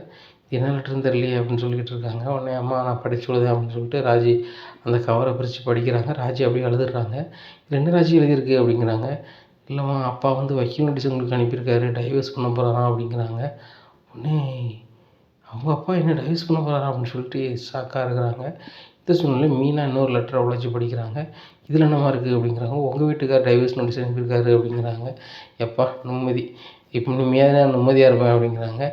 என்ன லெட்டருன்னு தெரியலையே அப்படின்னு சொல்லிக்கிட்டு இருக்காங்க. உடனே அம்மா நான் படிச்சு விடுதேன் அப்படின்னு சொல்லிட்டு ராஜி அந்த கவரை பிரித்து படிக்கிறாங்க. ராஜி அப்படியே அழுதுடுறாங்க. இது என்ன ராஜி எழுதியிருக்கு அப்படிங்கிறாங்க. இல்லைம்மா, அப்பா வந்து வக்கீல் நோட்டீஸ் உங்களுக்கு அனுப்பியிருக்காரு, டைவர்ஸ் பண்ண போகிறாராம் அப்படிங்கிறாங்க. உடனே அவங்க அப்பா என்ன டைவர்ஸ் பண்ண போகிறாரா அப்படின்னு சொல்லிட்டு ஷாக்காக இருக்கிறாங்க. இந்த சூழ்நிலை மீனா இன்னொரு லெட்டரை உழைச்சி படிக்கிறாங்க. இதில் என்னமா இருக்குது அப்படிங்கிறாங்க. உங்கள் வீட்டுக்கார் டைவர்ஸ் நோட்டீஸ் அனுப்பியிருக்காரு அப்படிங்கிறாங்க. எப்பா நிம்மதி, இப்போ நிம்மதியாக இருப்பேன் அப்படிங்கிறாங்க.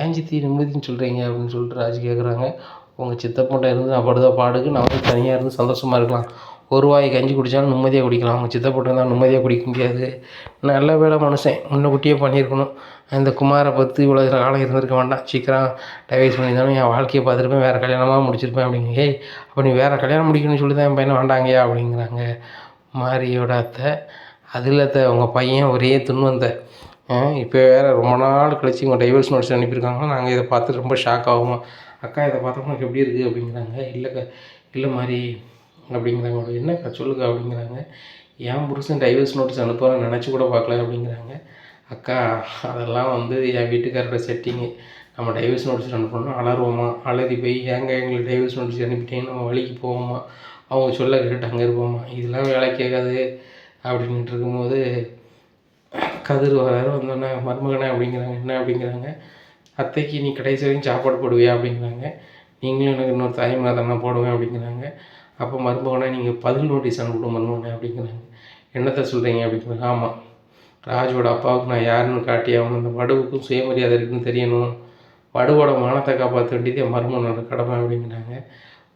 ஏன் சித்தி நிம்மதின்னு சொல்கிறீங்க அப்படின்னு சொல்லிட்டு ராஜி கேட்குறாங்க. உங்கள் சித்தப்பன்ட்ட இருந்து நான் படுத பாடுக்கு நான் வந்து தனியாக இருந்து சந்தோஷமாக இருக்கலாம். ஒரு வாய் கஞ்சி குடித்தாலும் நிம்மதியாக குடிக்கலாம். அவங்க சித்தப்பன்ட்ட இருந்தால் நிம்மதியாக குடிக்க முடியாது. நல்ல வேலை மனுஷன் முன்னக்கூட்டியே பண்ணியிருக்கணும். இந்த குமாரை பற்றி இவ்வளோ காலம் இருந்திருக்க வேண்டாம். சீக்கிரம் டைவர்ஸ் பண்ணியிருந்தாலும் என் வாழ்க்கையை பார்த்துருப்பேன், வேறு கல்யாணமாக முடிச்சிருப்பேன் அப்படிங்க. ஏய் அப்போ நீ வேறு கல்யாணம் முடிக்கணும்னு சொல்லி தான் என் பையனை வேண்டாங்கய்யா அப்படிங்கிறாங்க மாரியோட அத்தை. அதில் அத்தை உங்கள் பையன் ஒரே துன்வந்த இப்போ வேறு ரொம்ப நாள் கழிச்சு உங்கள் டைவர்ஸ் நோட்ஸ் அனுப்பியிருக்காங்க. நாங்கள் இதை பார்த்து ரொம்ப ஷாக் ஆகுமா. அக்கா இதை பார்த்தா உனக்கு எப்படி இருக்குது அப்படிங்கிறாங்க. இல்லைக்கா இல்லை மாதிரி அப்படிங்கிறாங்க. என்னக்கா சொல்லுக்கா அப்படிங்கிறாங்க. என் புருஷன் டைவர்ஸ் நோட்டீஸ் அனுப்புகிறேன் நினச்சி கூட பார்க்கல அப்படிங்கிறாங்க. அக்கா அதெல்லாம் வந்து என் வீட்டுக்காரோட செட்டிங்கு. நம்ம டைவர்ஸ் நோட்டீஸ் அனுப்பணும்னா அலறுவோமா, அலறி போய் எங்களுக்கு டைவர்ஸ் நோட்டீஸ் அனுப்பிட்டேன்னு நம்ம வழிக்கு போவோமா, அவங்க சொல்ல கேட்டு அங்கே இருப்போமா, இதெல்லாம் வேலை கேட்காது அப்படின்ட்டு இருக்கும்போது கதிர் வராரு. வந்தோடனே மருமகனே அப்படிங்கிறாங்க. என்ன அப்படிங்கிறாங்க. அத்தைக்கு நீ கடைசி வரைக்கும் சாப்பாடு போடுவியா அப்படிங்கிறாங்க. நீங்களும் எனக்கு இன்னொரு தாய்மா தானே போடுவேன் அப்படிங்கிறாங்க. அப்போ மருமகனே நீங்கள் பதில் நோட்டீஸ் அனுப்பணும் மருமகனே அப்படிங்கிறாங்க. என்னத்தை சொல்கிறீங்க அப்படிங்கிறாங்க. ஆமாம் ராஜோட அப்பாவுக்கு நான் யாருன்னு காட்டி அவன் அந்த வடுவுக்கும் சுயமரியாதை இருக்குன்னு தெரியணும். வடுவோட மானத்தை காப்பாற்ற வேண்டியது என் மருமகனோட கடமை அப்படிங்கிறாங்க.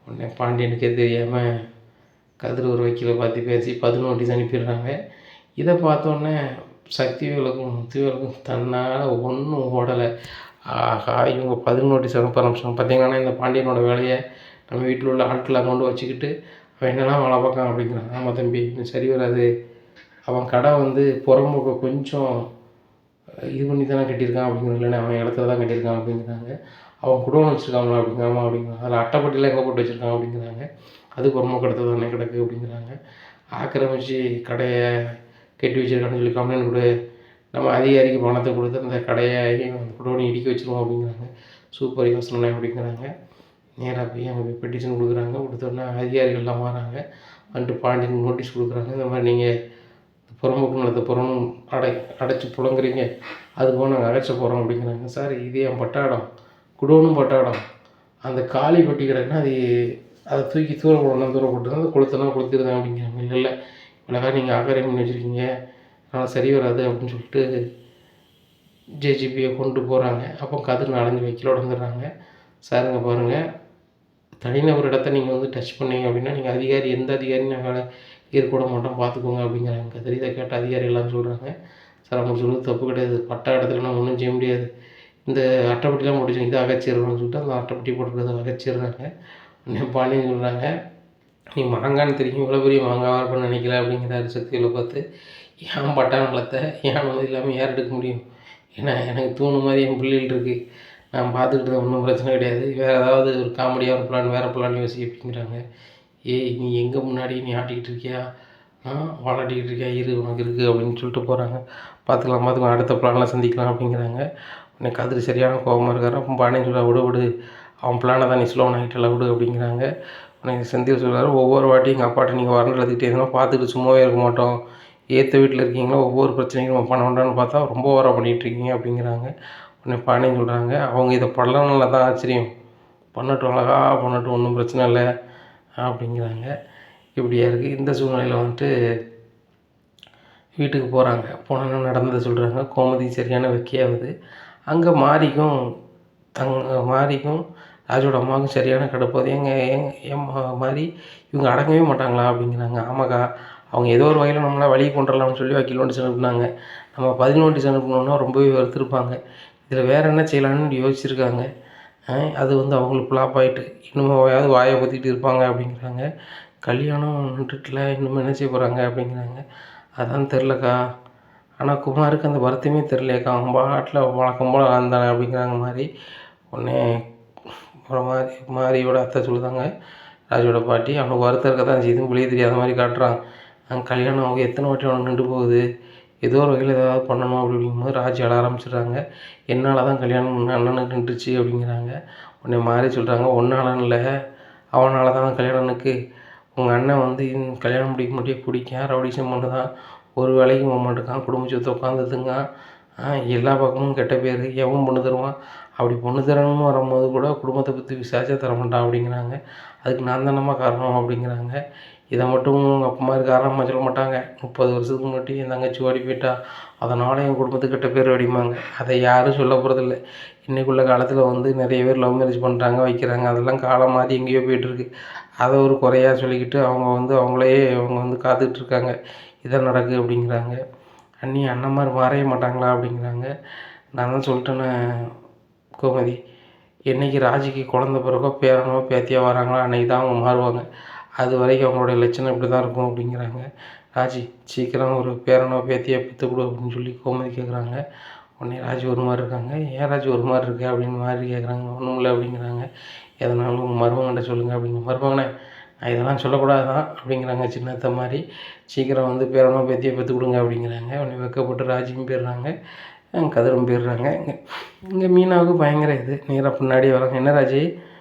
உடனே பாண்டியனுக்கே தெரியாமல் கதிர் ஒரு வக்கீலை பார்த்து பேசி பதில் நோட்டீஸ் அனுப்பிடுறாங்க. இதை பார்த்தோன்னே சக்திவேலுக்கும் முத்துவேலுக்கும் தன்னால் ஒன்றும் ஓடலை. ஆகா இவங்க பதில் நோட்டீஸ் அனுப்ப ஆரம்பிச்சாங்க. பார்த்திங்கன்னா இந்த பாண்டியனோட வேலையை நம்ம வீட்டில் உள்ள ஆட்களை கொண்டு வச்சுக்கிட்டு அவன் என்னெல்லாம் வேலை பார்க்கான் அப்படிங்கிறான். ஆமாம் தம்பி இன்னும் சரி வராது. அவன் கடை வந்து புறமுக கொஞ்சம் இது பண்ணி தானே கட்டியிருக்கான் அப்படிங்கிறது. இல்லைன்னா அவன் இடத்துல தான் கட்டியிருக்கான் அப்படிங்கிறாங்க. அவன் குடோன் வச்சுருக்காங்களா அப்படிங்கிறாமா அப்படிங்கிறாங்க. அதில் அட்டைப்பட்டிலாம் எங்கே போட்டு வச்சுருக்கான் அப்படிங்கிறாங்க. அது புறமுக இடத்துல தானே கிடக்கு அப்படிங்கிறாங்க. ஆக்கிரமிச்சு கடையை கட்டி வச்சுருக்கான்னு சொல்லி கம்ப்ளைண்ட் கொடு, நம்ம அதிகாரிக்கு பணத்தை கொடுத்து அந்த கடையை குடோனி இடிக்க வச்சுருவோம் அப்படிங்கிறாங்க. சூப்பர் யோசனை அப்படிங்கிறாங்க. நேராக போய் அங்கே போய் பெட்டிஷன் கொடுக்குறாங்க. கொடுத்தோன்னே அதிகாரிகள்லாம் வராங்க. வந்துட்டு பாண்டியன் நோட்டீஸ் கொடுக்குறாங்க. இந்த மாதிரி நீங்கள் புறமுக்கு நிலத்தை புறம் அடைச்சி புழங்குறீங்க, அதுபோல் நாங்கள் அடைச்ச போகிறோம் அப்படிங்கிறாங்க. சார் இது என் பட்டாடம், குடோனும் பட்டாடம், அந்த காளி பட்டி கிடக்குன்னா அதை தூக்கி தூரம் போடணும், தூரம் போட்டு அந்த கொளுத்தெல்லாம் கொளுத்திருந்தேன் அப்படிங்கிறாங்க. இல்லை இல்லை இவ்வளோ நீங்கள் ஆக்கிரமிப்பு பண்ணி வச்சுருக்கீங்க, அதனால் சரி வராது அப்படின்னு சொல்லிட்டு ஜேஜிபியை கொண்டு போகிறாங்க. அப்போ கதிர் 4-5 வக்கீலோட வந்துடுறாங்க. சாருங்க பாருங்கள், தனிநபர் இடத்த நீங்கள் வந்து டச் பண்ணீங்க அப்படின்னா நீங்கள் அதிகாரி எந்த அதிகாரியும் நாங்கள் இருக்கக்கூட மாட்டோம் பார்த்துக்கோங்க அப்படிங்கிறாங்க. கதிர் இதை கேட்ட அதிகாரி எல்லாம் சொல்கிறாங்க. சார் அவங்க சொல்லுறது தப்பு கிடையாது, பட்டா இடத்துல நான் ஒன்றும் செய்ய முடியாது, இந்த அட்டைப்பட்டிலாம் போட்டு இதை அகச்சிடுறோம்னு சொல்லிட்டு அந்த அட்டைப்பட்டி போட்டுக்கிறத அகச்சிடுறாங்க. உடனே பாண்டியன் சொல்கிறாங்க. நீ மாங்கான்னு தெரியும், இவ்வளோ பெரிய மாங்காவாக இருப்பேன்னு நினைக்கல அப்படிங்கிறாரு சக்தியில் பார்த்து. ஏன் பட்டா நிலத்தை ஏன் வந்து இல்லாமல் யார் எடுக்க முடியும், ஏன்னா எனக்கு தூணு மாதிரி என் பிள்ளைகள் இருக்குது, நான் பார்த்துக்கிட்டு ஒன்றும் பிரச்சனை கிடையாது, வேறு ஏதாவது ஒரு காமெடியாக ஒரு பிளான் வேறு பிளான் யோசி அப்படிங்கிறாங்க. ஏய் நீ எங்கே முன்னாடி நீ ஆட்டிக்கிட்டு இருக்கியா, வாழாட்டிக்கிட்டு இருக்கியா, இரு உனக்கு இருக்குது அப்படின்னு சொல்லிட்டு போகிறாங்க. பார்த்துக்கலாம் அடுத்த பிளானில் சந்திக்கலாம் அப்படிங்கிறாங்க. உடனே கதிர் சரியான கோபமாக இருக்காரு. அப்போ பாண்டியன் சொல்ல விடு அவன் பிளானை தான் நீ ஸ்லோன் ஆகிட்டல விடு அப்படிங்கிறாங்க. உடனே செந்தில் சொல்கிறாரு. ஒவ்வொரு வாட்டியும் எங்கள் அப்பாட்ட நீங்கள் வரணும் எழுதிக்கிட்டே இருந்தால் பார்த்துட்டு சும்மாவே இருக்க மாட்டோம், ஏற்ற வீட்டில் இருக்கீங்களா, ஒவ்வொரு பிரச்சனையும் நம்ம பண்ண வேண்டாம்னு பார்த்தா ரொம்ப ஓவராக பண்ணிகிட்ருக்கீங்க அப்படிங்கிறாங்க. உடனே பாண்டியன் சொல்கிறாங்க. அவங்க இதை பண்ணலன்னு தான் ஆச்சரியம், பண்ணட்டும் அழகா பண்ணட்டும் ஒன்றும் பிரச்சனை இல்லை அப்படிங்கிறாங்க. இப்படியா இருக்குது. இந்த சூழ்நிலையில் வந்துட்டு வீட்டுக்கு போகிறாங்க. போனோன்னு நடந்ததை சொல்கிறாங்க. கோமதி சரியான வெக்கையாகுது. அங்கே மாரிக்கும் ராஜோட அம்மாவுக்கும் சரியான கடுப்பாகுது. என் மாதிரி இவங்க அடங்கவே மாட்டாங்களா அப்படிங்கிறாங்க. ஆமாக்கா அவங்க ஏதோ ஒரு வகையில் நம்மளை வழியை கொண்டுடலாம்னு சொல்லி வக்கீல் நோட்டீஸ் அனுப்புனாங்க, நம்ம 10 நோட்டீஸ் அனுப்பணுன்னா ரொம்பவே வெறுத்துருப்பாங்க, இதில் வேறு என்ன செய்யலான்னு யோசிச்சுருக்காங்க, அது வந்து அவங்களுக்கு ஃப்ளாப் ஆகிட்டு இன்னுமாவது வாயை பற்றிக்கிட்டு இருப்பாங்க அப்படிங்கிறாங்க. கல்யாணம் நின்றுட்டுல இன்னும் என்ன செய்ய போகிறாங்க அப்படிங்கிறாங்க. அதான் தெரிலக்கா, ஆனால் குமாருக்கு அந்த வருத்தமே தெரிலையக்கா, அவன் பாட்டில் வழக்கம் போல் வாழ்ந்தானே அப்படிங்கிறாங்க மாதிரி. உடனே அப்புறம் மாரியோட அத்தை சொல்லுதாங்க. ராஜோட பாட்டி அவனுக்கு வருத்தம் இருக்க தான் செய்யுதுன்னு வெளியே தெரியாத மாதிரி காட்டுறான். கல்யாணம் அவங்க எத்தனை வாட்டி அவனுக்கு நின்று போகுது, ஏதோ ஒரு வகையில் ஏதாவது பண்ணணும் அப்படிங்கும்போது ராஜி அழ ஆரம்பிச்சிடுறாங்க. என்னால் தான் கல்யாணம் அண்ணனுக்கு நின்றுச்சு அப்படிங்கிறாங்க. உடனே மாறி சொல்கிறாங்க. ஒன்றாலும் இல்லை, அவனால் தான் கல்யாணனுக்கு, உங்கள் அண்ணன் வந்து கல்யாணம் முடிக்க முடியும் குடிக்கான், ரவுடிசம் பண்ணு தான், ஒரு வேலைக்கும் போக மாட்டேக்கான், குடும்ப சொத்தை உட்காந்துதுங்க, எல்லா பக்கமும் கெட்ட பேர், எவன் பொண்ணு தருவான், அப்படி பொண்ணு தரணும்னு வரும்போது கூட குடும்பத்தை பற்றி விசாரிச்சா தரமாட்டான் அப்படிங்கிறாங்க. அதுக்கு நான் தானம்மா காரணம் அப்படிங்கிறாங்க. இதை மட்டும் உங்கள் அப்பா மாதிரி காரணமாக சொல்ல மாட்டாங்க. 30 வருஷத்துக்கு முன்னாடி என் தங்கச்சி ஓடி போயிட்டா, அதனால் என் குடும்பத்துக்கு கெட்ட பேர் அப்படிம்பாங்க. அதை யாரும் சொல்ல போகிறதில்ல. இன்றைக்குள்ள காலத்தில் வந்து நிறைய பேர் லவ் மேரேஜ் பண்ணுறாங்க, வைக்கிறாங்க. அதெல்லாம் காலம் மாறி எங்கேயோ போயிட்டுருக்கு. அதை ஒரு குறையா சொல்லிக்கிட்டு அவங்க வந்து காத்துட்ருக்காங்க. இதான் நடக்குது அப்படிங்கிறாங்க. அண்ணி அண்ணன்மார் மாறவே மாட்டாங்களா அப்படிங்கிறாங்க. நான் தான் சொல்லிட்டேனே கோமதி, என்றைக்கு ராஜிக்கு குழந்த பிறகோ பேரனோ பேத்தியோ வராங்களோ அன்றைக்கி தான் அவங்க மாறுவாங்க. அது வரைக்கும் அவங்களுடைய லட்சணம் இப்படி தான் இருக்கும் அப்படிங்கிறாங்க. ராஜி சீக்கிரம் ஒரு பேரனோ பேத்தியோ பெற்றுக் கொடு அப்படின்னு சொல்லி கோமதி கேட்குறாங்க. உடனே ராஜி ஒரு மாதிரி இருக்காங்க. ஏன் ராஜி ஒரு மாதிரி இருக்கு அப்படின்னு மாதிரி கேட்குறாங்க. ஒன்றும் இல்லை அப்படிங்கிறாங்க. எதனாலும் உங்கள் மருமகன்கிட்ட சொல்லுங்கள் அப்படிங்கிற. மருமகனே நான் இதெல்லாம் சொல்லக்கூடாது தான் அப்படிங்கிறாங்க சின்னத்த மாதிரி. சீக்கிரம் வந்து பேரனோ பேத்தியோ பெற்றுக் கொடுங்க அப்படிங்கிறாங்க. உடனே வெக்கப்பட்டு ராஜியும் போயிடுறாங்க, கதிரும் போயிடுறாங்க. இங்கே மீனாவுக்கு பயங்கர இது நேராக பின்னாடியே வராங்க. என்ன ராஜி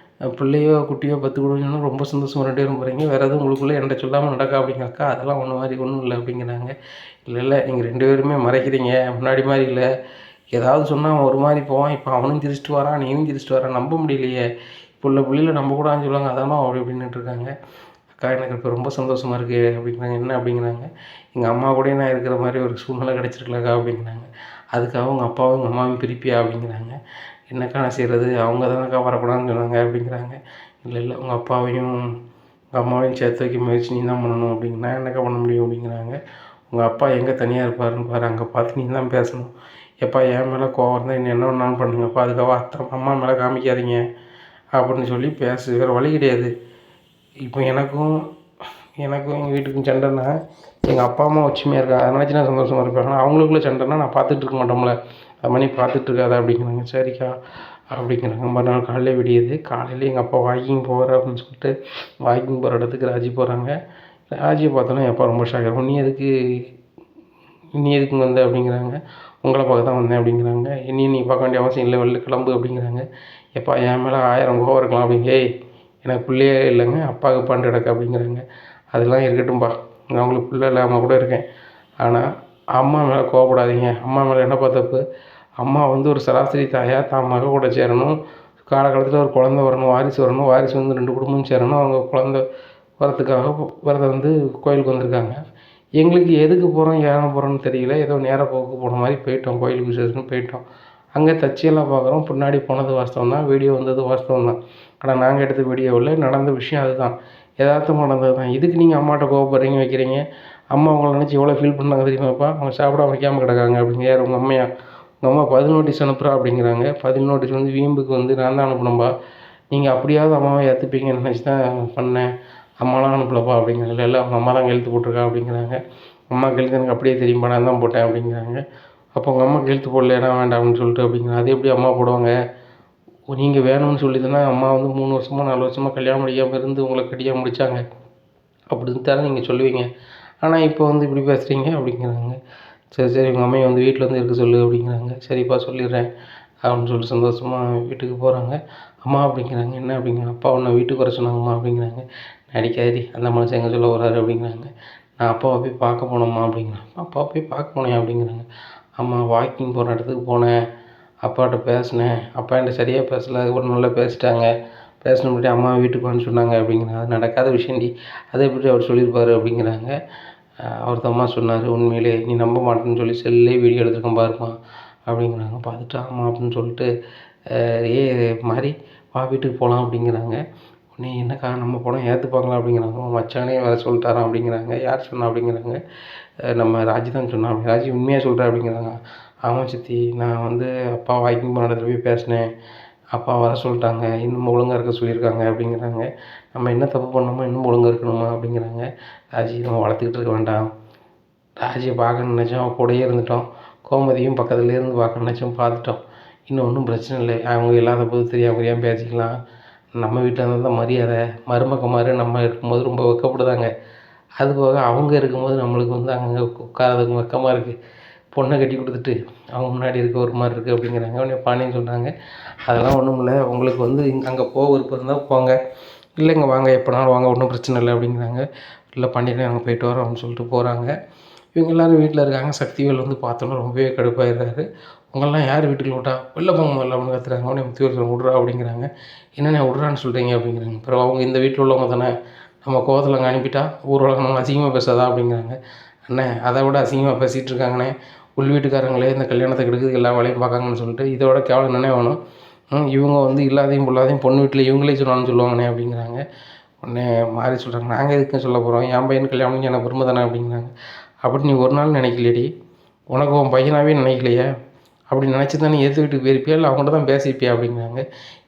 பிள்ளையோ குட்டியோ பெற்றுக் கொடுங்கன்னு ரொம்ப சந்தோஷமாக 2 பேரும் போகிறீங்க, வேறு எதுவும் உங்களுக்குள்ளே என்கிட்ட சொல்லாமல் நடக்கா அப்படிங்க. அக்கா அதெல்லாம் ஒன்றும் இல்லை அப்படிங்கிறாங்க. இல்லை நீங்கள் 2 பேருமே மறைக்கிறீங்க, முன்னாடி மாதிரி இல்லை. ஏதாவது சொன்னால் அவன் ஒரு மாதிரி போவான், இப்போ அவனும் சிரிச்சிட்டு வரான், நீயும் சிரிச்சிட்டு வரான், நம்ப முடியலையே. இப்போ உள்ள பிள்ளைல நம்பக்கூடாதுன்னு சொல்லுவாங்க, அதானோ அப்படி அப்படின்னுட்டு இருக்காங்க. அக்கா எனக்கு இப்போ ரொம்ப சந்தோஷமாக இருக்குது அப்படிங்கிறாங்க. என்ன அப்படிங்கிறாங்க. எங்கள் அம்மா கூட நான் இருக்கிற மாதிரி ஒரு சூழ்நிலை கிடச்சிருக்கலக்கா அப்படிங்கிறாங்க. அதுக்காக உங்கள் அப்பாவும் எங்கள் அம்மாவையும் பிரிப்பியா அப்படிங்கிறாங்க. என்னக்கா நான் செய்கிறது, அவங்க தானக்கா வரக்கூடாதுன்னு சொன்னாங்க அப்படிங்கிறாங்க. இல்லை உங்கள் அப்பாவையும் உங்கள் அம்மாவையும் சேர்த்து வைக்க முயற்சி நீ தான் பண்ணணும் அப்படிங்க. நான் என்னக்கா பண்ண முடியும் அப்படிங்கிறாங்க. உங்கள் அப்பா எங்கே தனியாக இருப்பாருன்னு பாரு, அங்கே பார்த்து நீ தான் பேசணும். எப்பா என் மேலே கோவம் இருந்தால் இன்னும் என்ன வேணாலும் பண்ணுங்கப்பா, அதுக்காக அம்மா மேலே காமிக்காதீங்க அப்படின்னு சொல்லி வேறு வழி கிடையாது. இப்போ எனக்கும் எங்கள் வீட்டுக்கும் சண்டைன்னா எங்கள் அப்பா அம்மா ஒற்றுமையாக இருக்காங்க, அதை நினச்சி நான் சந்தோஷமாக இருப்பேன். ஆனால் அவங்களுக்குள்ள சண்டைன்னா நான் பார்த்துட்டு இருக்க மாட்டோம்ல, அது மாதிரி பார்த்துட்ருக்காத அப்படிங்கிறாங்க. சரிக்கா அப்படிங்கிறாங்க. மறுநாள் காலையில் விடியுது. காலையில் எங்கள் அப்பா வாக்கிங் போகிற அப்படின்னு சொல்லிட்டு வாக்கிங் போகிற இடத்துக்கு ராஜி போகிறாங்க. ராஜியை பார்த்தோன்னா என் அப்பா ரொம்ப ஷாக். நீ எதுக்குங்க வந்த அப்படிங்கிறாங்க. உங்களை பார்க்க தான் வந்தேன் அப்படிங்கிறாங்க. நீ பார்க்க வேண்டிய அவசியம் இல்லை, வெளில கிளம்பு அப்படிங்கிறாங்க. எப்பா என் மேலே 1000 கோவம் இருக்கலாம் அப்படிங்க. ஏய் எனக்கு பிள்ளையே இல்லைங்க, அப்பாவுக்கு பாண்டு கிடக்கு அப்படிங்கிறாங்க. அதெல்லாம் இருக்கட்டும்பா, நான் உங்களுக்கு பிள்ளை இல்லாமல் கூட இருக்கேன், ஆனால் அம்மா மேலே கோவப்படாதீங்க. அம்மா மேலே என்னப்பா தப்பு? அம்மா வந்து ஒரு சராசரி தாயாக தான் மக கூட சேரணும், காலகாலத்தில் ஒரு குழந்த வரணும், வாரிசு வரணும், வாரிசு வந்து 2 குடும்பமும் சேரணும். அவங்க குழந்த வரத்துக்காக வந்து கோயிலுக்கு வந்திருக்காங்க. எங்களுக்கு எதுக்கு போகிறோம் ஏன் போகிறோன்னு தெரியல, ஏதோ நேர போக்கு போன மாதிரி போயிட்டோம், கோயிலுக்கு விசேஷம்னு போயிட்டோம். அங்கே தச்சியெல்லாம் பார்க்குறோம், பின்னாடி போனது வாஸ்தவம் தான், வீடியோ வந்தது வாஸ்தவம் தான். ஆனால் நாங்கள் எடுத்த வீடியோவில் நடந்த விஷயம் அதுதான், எதார்த்தமாக நடந்தது தான். இதுக்கு நீங்கள் அம்மாட்ட கோவப்படுறீங்க வைக்கிறீங்க. அம்மா அவங்கள நினச்சி எவ்வளோ ஃபீல் பண்ணாங்க தெரியுமாப்பா? அவங்க சாப்பிடாம வைக்காமல் கிடக்காங்க அப்படிங்க. யார் உங்கள் அம்மையா? உங்கள் அம்மா 10 நோட்டீஸ் அனுப்புகிறா அப்படிங்கிறாங்க. 10 நோட்டீஸ் வந்து வீம்புக்கு வந்து நான் தான் அனுப்பணும்பா, நீங்கள் அப்படியாவது அம்மாவை ஏற்றுப்பீங்கன்னு நினச்சி தான் பண்ணேன், அம்மாலாம் அனுப்பலப்பா அப்படிங்கிறாங்க. இல்லை அவங்க அம்மா தான் கையெழுத்து போட்டிருக்கா அப்படிங்கிறாங்க. அம்மா கையெழுத்து எனக்கு அப்படியே தெரியும்பா, நான் தான் போட்டேன் அப்படிங்கிறாங்க. அப்போ உங்கள் அம்மா கையெழுத்து போடலையா வேண்டாம்னு சொல்லிட்டு அப்படிங்கிறாங்க. அது எப்படி அம்மா போடுவாங்க? நீங்கள் வேணும்னு சொல்லி தானே அம்மா வந்து 3 வருஷமோ 4 வருஷமோ கல்யாணம் முடிக்காமல் இருந்து உங்களை கல்யாணம் முடித்தாங்க, அப்படின்னு தானே நீங்கள் சொல்லுவீங்க. ஆனால் இப்போ வந்து இப்படி பேசுகிறீங்க அப்படிங்கிறாங்க. சரி உங்கள் அம்மையை வந்து வீட்டில் வந்து இருக்க சொல்லு அப்படிங்கிறாங்க. சரிப்பா சொல்லிடுறேன் அப்படின்னு சொல்லிட்டு சந்தோஷமாக வீட்டுக்கு போகிறாங்க. அம்மா அப்படிங்கிறாங்க. என்ன அப்படிங்கிறாங்க. அப்பா ஒன்று வீட்டுக்கு வர சொன்னாங்கம்மா அப்படிங்கிறாங்க. நடிக்காதடி, அந்த மனுஷன் எங்கே சொல்ல வர்றாரு அப்படிங்கிறாங்க. நான் அப்பாவை போய் பார்க்க போனோம்மா அப்படிங்கிறாங்க. அப்பாவை போய் பார்க்க போனேன் அப்படிங்கிறாங்க. அம்மா வாக்கிங் போகிற இடத்துக்கு போனேன், அப்பாட்ட பேசினேன், அப்பா என்கிட்ட சரியாக பேசலை, அதுக்கப்புறம் நல்லா பேசிட்டாங்க, பேசின முன்னாடி அம்மா வீட்டுக்கு வான்னு சொன்னாங்க அப்படிங்கிறாங்க. அது நடக்காத விஷயம்டி, அதை எப்படி அவர் சொல்லியிருப்பார் அப்படிங்கிறாங்க. அவர் அம்மா சொன்னார், உண்மையிலே நீ நம்ப மாட்டேன்னு சொல்லி செல்லே வீடியோ எடுத்துருக்கேன் பாருமா அப்படிங்கிறாங்க. பார்த்துட்டு ஆமாம் அப்படின்னு சொல்லிட்டு மாதிரி வா வீட்டுக்கு போகலாம் அப்படிங்கிறாங்க. உடனே என்னக்கா நம்ம போனால் ஏற்றுப்பாங்களா அப்படிங்கிறாங்க. மச்சானே வேறு சொல்லிட்டாரான் அப்படிங்கிறாங்க. யார் சொன்னா அப்படிங்கிறாங்க. நம்ம ராஜி தான் சொன்னா. ராஜி உண்மையாக சொல்கிறேன் அப்படிங்கிறாங்க. ஆமாம் சித்தி, நான் வந்து அப்பா வாக்கிங் போன இடத்துல போய் பேசினேன், அப்பா வர சொல்லிட்டாங்க, இன்னும் ஒழுங்காக இருக்க சொல்லியிருக்காங்க அப்படிங்கிறாங்க. நம்ம என்ன தப்பு பண்ணோமோ இன்னும் ஒழுங்காக இருக்கணுமா அப்படிங்கிறாங்க. ராஜி நம்ம வளர்த்துக்கிட்டு இருக்க வேண்டாம், ராஜியை பார்க்கணுன்னு நினச்சோம், அவன் கூடயே இருந்துட்டோம், கோமதியும் பக்கத்துலேயே இருந்து பார்க்க நினச்சோம், பார்த்துட்டோம், இன்னும் ஒன்றும் பிரச்சனை இல்லை, அவங்க இல்லாத போது தெரியாமல் பேசிக்கலாம். நம்ம வீட்டில் இருந்தால் தான் மரியாதை, மருமகமாரு நம்ம இருக்கும்போது ரொம்ப வெக்கப்படுதாங்க, அதுபோக அவங்க இருக்கும்போது நம்மளுக்கு வந்து அங்கே உட்காரதுக்கு வெக்கமாக இருக்குது, பொண்ணை கட்டி கொடுத்துட்டு அவங்க முன்னாடி இருக்க ஒரு மாதிரி இருக்குது அப்படிங்கிறாங்க. உடனே பாண்டியன் சொல்கிறாங்க, அதெல்லாம் ஒன்றும் இல்லை, உங்களுக்கு வந்து அங்கே போக விருப்பம் இருந்தால் போங்க, இல்லைங்க வாங்க எப்போனாலும் வாங்க, ஒன்றும் பிரச்சனை இல்லை அப்படிங்கிறாங்க. இல்லை பாண்டியனே அங்கே போயிட்டு வரோம் அப்படின்னு சொல்லிட்டு போகிறாங்க. இவங்க எல்லோரும் வீட்டில் இருக்காங்க. சக்திவேல் வந்து பார்த்தோன்னா ரொம்பவே கடுப்பாயிடுறாரு. உங்களெலாம் யார் வீட்டுக்குள்ள விட்டா? வெளில போங்க முதல்ல அப்படின்னு கத்துறாங்க. உடனே முத்துவேல் சொல்கிறாங்க விட்றா அப்படிங்கிறாங்க. என்னண்ணே விட்றான்னு சொல்கிறீங்க அப்படிங்கிறாங்க. அப்புறம் அவங்க இந்த வீட்டில் உள்ளவங்க தானே, நம்ம கோவத்தில் அங்கே அனுப்பிட்டா ஊர் உலகம் நம்ம அசிங்கமாக பேசாதா அப்படிங்கிறாங்க. அண்ணே அதை விட அசிங்கமாக பேசிகிட்டு இருக்காங்கண்ணே, உள் வீட்டுக்காரங்களே இந்த கல்யாணத்தை கெடுக்கிறதுக்கு எல்லா வேலையும் பார்க்காங்கன்னு சொல்லிட்டு இதோட கேவலம் என்னண்ணே வேணும்? இவங்க வந்து இல்லாதையும் பொல்லாதையும் பொண்ணு வீட்டில் இவங்களே சொன்னாலும் சொல்லுவாங்கண்ணே அப்படிங்கிறாங்க. உடனே மாறி சொல்கிறாங்க, நாங்கள் எதுக்குன்னு சொல்ல போகிறோம், என் பையனுக்கு கல்யாணம் பண்ணி எனக்கு பெருமை தானே அப்படிங்கிறாங்க. அப்படி நீ ஒரு நாள் நினைக்கலையேடி, உனக்கு உன் பையனாகவே நினைக்கலையே, அப்படி நினச்சி தானே ஏற்று வீட்டுக்கு போயிருப்பியா இல்லை அவங்கள்ட்ட தான் பேசியிருப்பியா அப்படிங்கிறாங்க.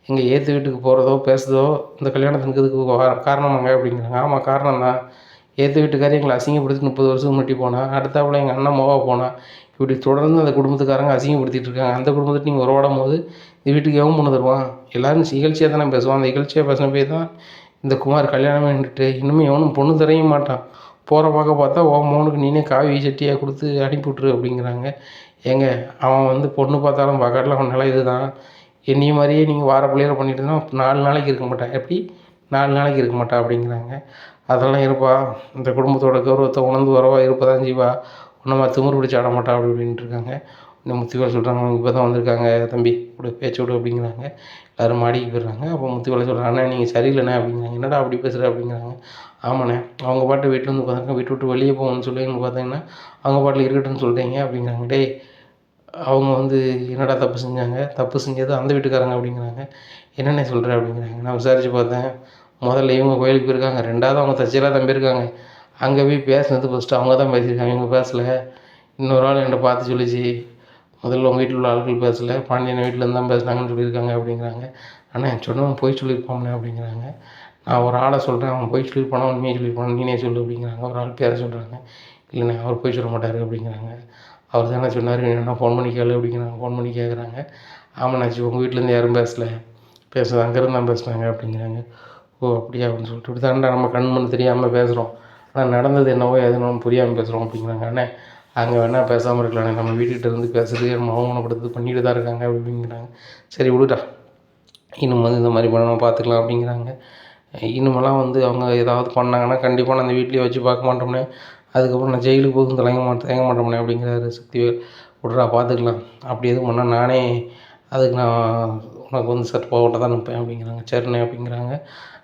எங்கள் ஏற்று வீட்டுக்கு போகிறதோ பேசுதோ இந்த கல்யாணத்துக்கு இதுக்கு காரணமாங்க அப்படிங்கிறாங்க. ஆமாம் காரணம் தான். ஏற்று வீட்டுக்காரர் எங்களை அசிங்கப்படுத்தி 30 வருஷம் முன்னாடி போனால், அடுத்தாப்புல எங்கள் அண்ணன் மோவா போனால், இப்படி தொடர்ந்து அந்த குடும்பத்துக்காரங்க அசிங்கப்படுத்திட்டு இருக்காங்க. அந்த குடும்பத்தை நீங்கள் உறவாடும் போது இந்த வீட்டுக்கு எவன் பொண்ணு தருவான்? எல்லோரும் இகழ்ச்சியாக தானே பேசுவான். அந்த இகழ்ச்சியாக பேசின போய் தான் இந்த குமார் கல்யாணமே நின்றுட்டு இன்னுமே எவனும் பொண்ணு தரையும் மாட்டான். போகிற பார்க்க பார்த்தா உன் மகனுக்கு நீனே காவி சட்டியாக கொடுத்து அனுப்பிவிட்ரு அப்படிங்கிறாங்க. ஏங்க அவன் வந்து பொண்ணு பார்த்தாலும் பார்க்காட்டில் அவன் நிலை இது தான். என்னைய மாதிரியே நீங்கள் வார பிள்ளையில பண்ணிட்டு இருந்தால் 4 நாளைக்கு இருக்க மாட்டான். எப்படி 4 நாளைக்கு இருக்க மாட்டா அப்படிங்கிறாங்க. அதெல்லாம் இருப்பா, இந்த குடும்பத்தோட கௌரவத்தை உணர்ந்து வரவா இருப்ப தான் செய்வா, ஒன்றுமா திமிரு பிடிச்சி ஆட மாட்டா அப்படி இப்படின்ட்டு இருக்காங்க. இன்னும் முத்துவேல் சொல்கிறாங்க, இப்போ தான் வந்திருக்காங்க தம்பி விடு பேச்சு விடு அப்படிங்கிறாங்க. எல்லோரும் மாடிக்கு போயிடுறாங்க. அப்போ முத்துவேல் சொல்கிறாங்க, அண்ணா நீங்கள் சரியில்லைண்ணே அப்படிங்கிறாங்க. என்னடா அப்படி பேசுகிற அப்படிங்கிறாங்க. ஆமாண்ணே அவங்க பாட்டு வீட்டில் வந்து உட்காந்துருக்காங்க, வீட்டு விட்டு வெளியே போகணும்னு சொல்லி பார்த்தீங்கன்னா அவங்க பாட்டில் இருக்கட்டும்னு சொல்கிறீங்க அப்படிங்கிறாங்க. டேய் அவங்க வந்து என்னடா தப்பு செஞ்சாங்க, தப்பு செஞ்சது அந்த வீட்டுக்காரங்க அப்படிங்கிறாங்க. என்னென்ன சொல்கிற அப்படிங்கிறாங்க. நான் விசாரித்து பார்த்தேன், முதல்ல இவங்க கோயிலுக்கு போயிருக்காங்க, 2வது அவங்க தச்சையெல்லாம் தான் போயிருக்காங்க. அங்கே போய் பேசினது ஃபஸ்ட்டு அவங்க தான் பேசியிருக்காங்க, இவங்க பேசலை. இன்னொரு ஆள் என்கிட்ட பார்த்து சொல்லிச்சு, முதல்ல உங்கள் வீட்டில் உள்ள ஆட்கள் பேசலை, பாண்டியன் வீட்டிலேருந்து தான் பேசுனாங்கன்னு சொல்லியிருக்காங்க அப்படிங்கிறாங்க. ஆனால் என் சொன்னவன் போய் சொல்லியிருப்பானே அப்படிங்கிறாங்க. நான் ஒரு ஆளை சொல்கிறேன், அவன் போய் சொல்லியிருப்பானா உண்மையை சொல்லியிருப்பானா நீனே சொல்லு அப்படிங்கிறாங்க. ஒரு ஆள் பேரை சொல்கிறாங்க. இல்லைண்ணே அவர் போய் சொல்ல மாட்டார் அப்படிங்கிறாங்க. அவர் தானே சொன்னார், என்ன ஃபோன் பண்ணி கேளு அப்படிங்கிறாங்க. ஃபோன் பண்ணி கேட்குறாங்க. ஆமாண்ணாச்சி உங்கள் வீட்டிலேருந்து யாரும் பேசலை, பேசுறது அங்கேருந்து தான் பேசுனாங்க அப்படிங்கிறாங்க. ஓ அப்படியா அப்படின்னு சொல்லிட்டு இப்படி தாண்டா நம்ம கண் மண் தெரியாமல் பேசுகிறோம், ஆனால் நடந்தது என்னவோ எதுன்னு புரியாமல் பேசுகிறோம் அப்படிங்கிறாங்க. அண்ணே அங்கே வேணால் பேசாமல் இருக்கலாண்ணே, நம்ம வீட்டுக்கிட்ட இருந்து பேசுறது நம்ம அவமானப்படுத்து பண்ணிட்டு தான் இருக்காங்க அப்படிங்கிறாங்க. சரி விடுடா, இன்னும் வந்து இந்த மாதிரி பண்ணாமல் பார்த்துக்கலாம் அப்படிங்கிறாங்க. இனிமேலாம் வந்து அவங்க ஏதாவது பண்ணாங்கன்னா கண்டிப்பாக நான் அந்த வீட்லேயே வச்சு பார்க்க மாட்டோம்னே, அதுக்கப்புறம் நான் ஜெயிலுக்கு போகும் தயங்க மாட்டோம்னே அப்படிங்கிறாரு சக்திவேல். விட்றா பார்த்துக்கலாம், அப்படி எதுவும் பண்ணால் நானே அதுக்கு நான் உனக்கு வந்து போகட்ட தான் நிற்பேன் அப்படிங்கிறாங்க. சரிண்ணே அப்படிங்கிறாங்க.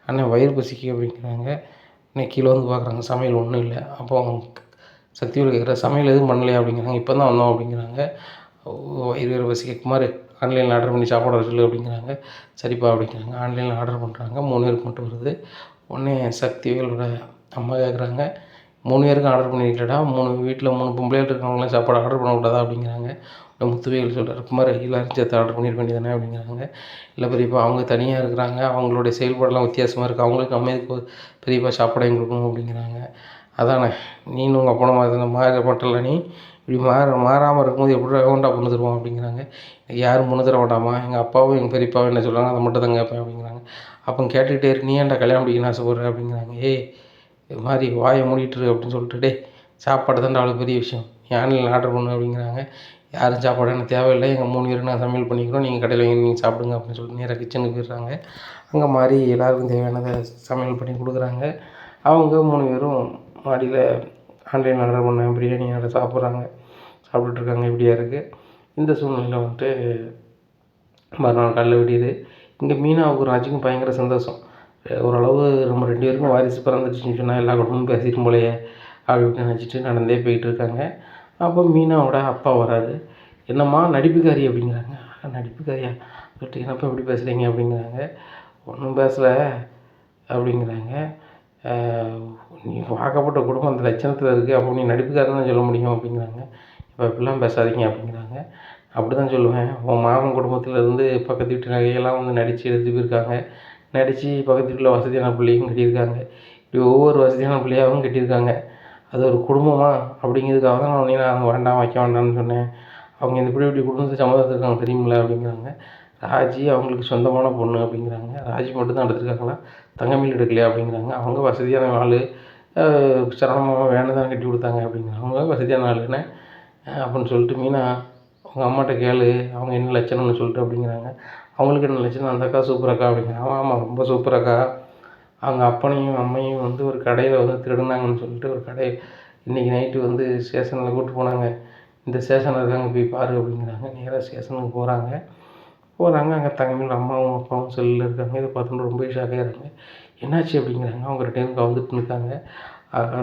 அண்ணன் வயிறு பசிக்கு அப்படிங்கிறாங்க. இன்னைக்கு கீழே வந்து பார்க்குறாங்க, சமையல் ஒன்றும் இல்லை. அப்போ சக்திவேல் கேட்குற சமையல் எதுவும் பண்ணலையா அப்படிங்கிறாங்க. இப்போ தான் வந்தோம் அப்படிங்கிறாங்க. வயிறு வேறு பசிக்க குமார் ஆன்லைனில் ஆர்டர் பண்ணி சாப்பாடு வர சொல்லு அப்படிங்கிறாங்க. சரிப்பா அப்படிங்கிறாங்க. ஆன்லைனில் ஆர்டர் பண்ணுறாங்க. 3 பேருக்கு மட்டும் வருது. உடனே சக்திவேலோட அம்மா கேட்குறாங்க, 3 பேருக்கும் ஆர்டர் பண்ணியிருக்கலடா, 3 வீட்டில் 3 பொம்பளையால் இருக்கவங்களாம் சாப்பாடு ஆர்டர் பண்ணக்கூடாதா அப்படிங்கிறாங்க. முத்துவேல் சொல்கிறார், குமார் எல்லாரும் சேர்த்து ஆர்டர் பண்ணியிருக்க வேண்டியதானே அப்படிங்கிறாங்க. இல்லை பெரியப்பா அவங்க தனியாக இருக்கிறாங்க, அவங்களுடைய செயல்பாடெல்லாம் வித்தியாசமாக இருக்குது, அவங்களுக்கு நம்ம எதுக்கு பெரியப்பா சாப்பாடையும் கொடுக்கணும் அப்படிங்கிறாங்க. அதானே நீனும் உங்கள் அப்பனை மாறப்பட்டல, நீ இப்படி மாறாமல் இருக்கும்போது எப்படி வேண்டாம் பொண்ணு தருவோம் அப்படிங்கிறாங்க. யாரும் பொண்ணு தர வேண்டாமா, எங்கள் அப்பாவும் எங்கள் பெரியப்பாவும் என்ன சொல்கிறாங்க அதை மட்டும் தான் கேட்பேன் அப்படிங்கிறாங்க. அப்போ கேட்டுக்கிட்டே இருக்கு, நீ ஏன்டா கல்யாணம் பண்ணிக்கணும்னு ஆசைப்படுற அப்படிங்கிறாங்க. இது மாதிரி வாயை மூடிட்டுரு அப்படின்னு சொல்லிட்டு, டே சாப்பாடு தான்டா அவ்வளோ பெரிய விஷயம், நீ ஆன்லைனில் ஆர்டர் பண்ணு அப்படிங்கிறாங்க. யாரும் சாப்பாடு எனக்கு தேவையில்லை, எங்கள் 3 பேருக்கு நான் சமையல் பண்ணிக்கிறோம், நீங்கள் கடையில் வாங்கி நீங்கள் சாப்பிடுங்க அப்படின்னு சொல்லிட்டு நேராக கிச்சனுக்கு போயிடுறாங்க. அங்கே மாதிரி எல்லாருக்கும் தேவையானதை சமையல் பண்ணி கொடுக்குறாங்க. அவங்க 3 பேரும் மாடியில் ஆன்லைனில் ஆர்டர் பண்ண பிரியாணி ஆர்டர் சாப்பிட்டுட்ருக்காங்க. இப்படியா இருக்குது இந்த சூழ்நிலையில் வந்துட்டு மறுநாள் காலையில் விடியுது. இங்கே மீனாவுக்கும் ராஜுக்கும் பயங்கர சந்தோஷம். ஓரளவு நம்ம 2 பேருக்கும் வாரிசு பிறந்துச்சுன்னு சொன்னால் எல்லா குடும்பமும் பேசிட்டு போலையே அப்படின்னு நினச்சிட்டு நடந்தே போயிட்டு இருக்காங்க. அப்போ மீனாவோட அப்பா வராரு. என்னம்மா நடிப்புக்காரி அப்படிங்கிறாங்க. நடிப்புக்காரியா சொல்லிட்டு, என்னப்பா எப்படி பேசுகிறீங்க அப்படிங்கிறாங்க. ஒன்றும் பேசலை அப்படிங்கிறாங்க. நீ வாக்கப்பட்ட குடும்பம் அந்த லட்சணத்தில் இருக்குது, அப்போ நீ நடிப்புக்காரன்னு தான் சொல்ல முடியும் அப்படிங்கிறாங்க. இப்போ இப்படிலாம் பேசாதீங்க அப்படிங்கிறாங்க. அப்படி தான் சொல்லுவேன், உன் மாமன் குடும்பத்திலேருந்து பக்கத்து வீட்டு நகையெல்லாம் வந்து நடித்து எடுத்துகிட்டு போயிருக்காங்க, நடித்து பக்கத்து வீட்டில் வசதியான பிள்ளையும் கட்டியிருக்காங்க, இப்படி ஒவ்வொரு வசதியான பிள்ளையாகவும் கட்டியிருக்காங்க. அது ஒரு குடும்பமா அப்படிங்கிறதுக்காக தான் நான் வேண்டாம் வைக்க வேண்டாம்னு சொன்னேன். அவங்க இந்த இப்படி குடும்பத்தை சம்மந்தத்திருக்காங்க தெரியுமில்ல அப்படிங்கிறாங்க. ராஜி அவங்களுக்கு சொந்தமான பொண்ணு அப்படிங்கிறாங்க. ராஜி மட்டும் தான் எடுத்துருக்காங்களா, தங்கமயில் எடுக்கலையா அப்படிங்கிறாங்க. அவங்க வசதியான ஆள், சிரமமாக வேணும் தான் கட்டி கொடுத்தாங்க அப்படிங்கிறாங்க. அவங்க வசதியான ஆளுன்னு அப்படின்னு சொல்லிட்டு, மீனா உங்கள் அம்மாட்ட கேளு அவங்க என்ன லட்சணம்னு சொல்லிட்டு அப்படிங்கிறாங்க. அவங்களுக்கு என்ன லட்சணம், அந்த அக்கா சூப்பர் அக்கா அப்படிங்கிறாங்க. ஆமாம் ரொம்ப சூப்பர் அக்கா, அவங்க அப்பனையும் அம்மையும் வந்து ஒரு கடையில் வந்து திருடுனாங்கன்னு சொல்லிட்டு ஒரு கடை இன்றைக்கி நைட்டு வந்து ஸ்டேஷனில் கூப்பிட்டு போனாங்க. இந்த ஸ்டேஷனில் இருக்காங்க போய் பாரு அப்படிங்கிறாங்க. நேராக ஸ்டேஷனுக்கு போகிறாங்க. அங்கே தங்கமயில் அம்மாவும் அப்பாவும் செல்லில் இருக்காங்க. இதை பார்த்தோன்னா ரொம்ப ஷாக் ஆகிடுறாங்க. என்னாச்சு அப்படிங்கிறாங்க. அவங்க 2 பேரும் கவுந்துட்டு இருக்காங்க.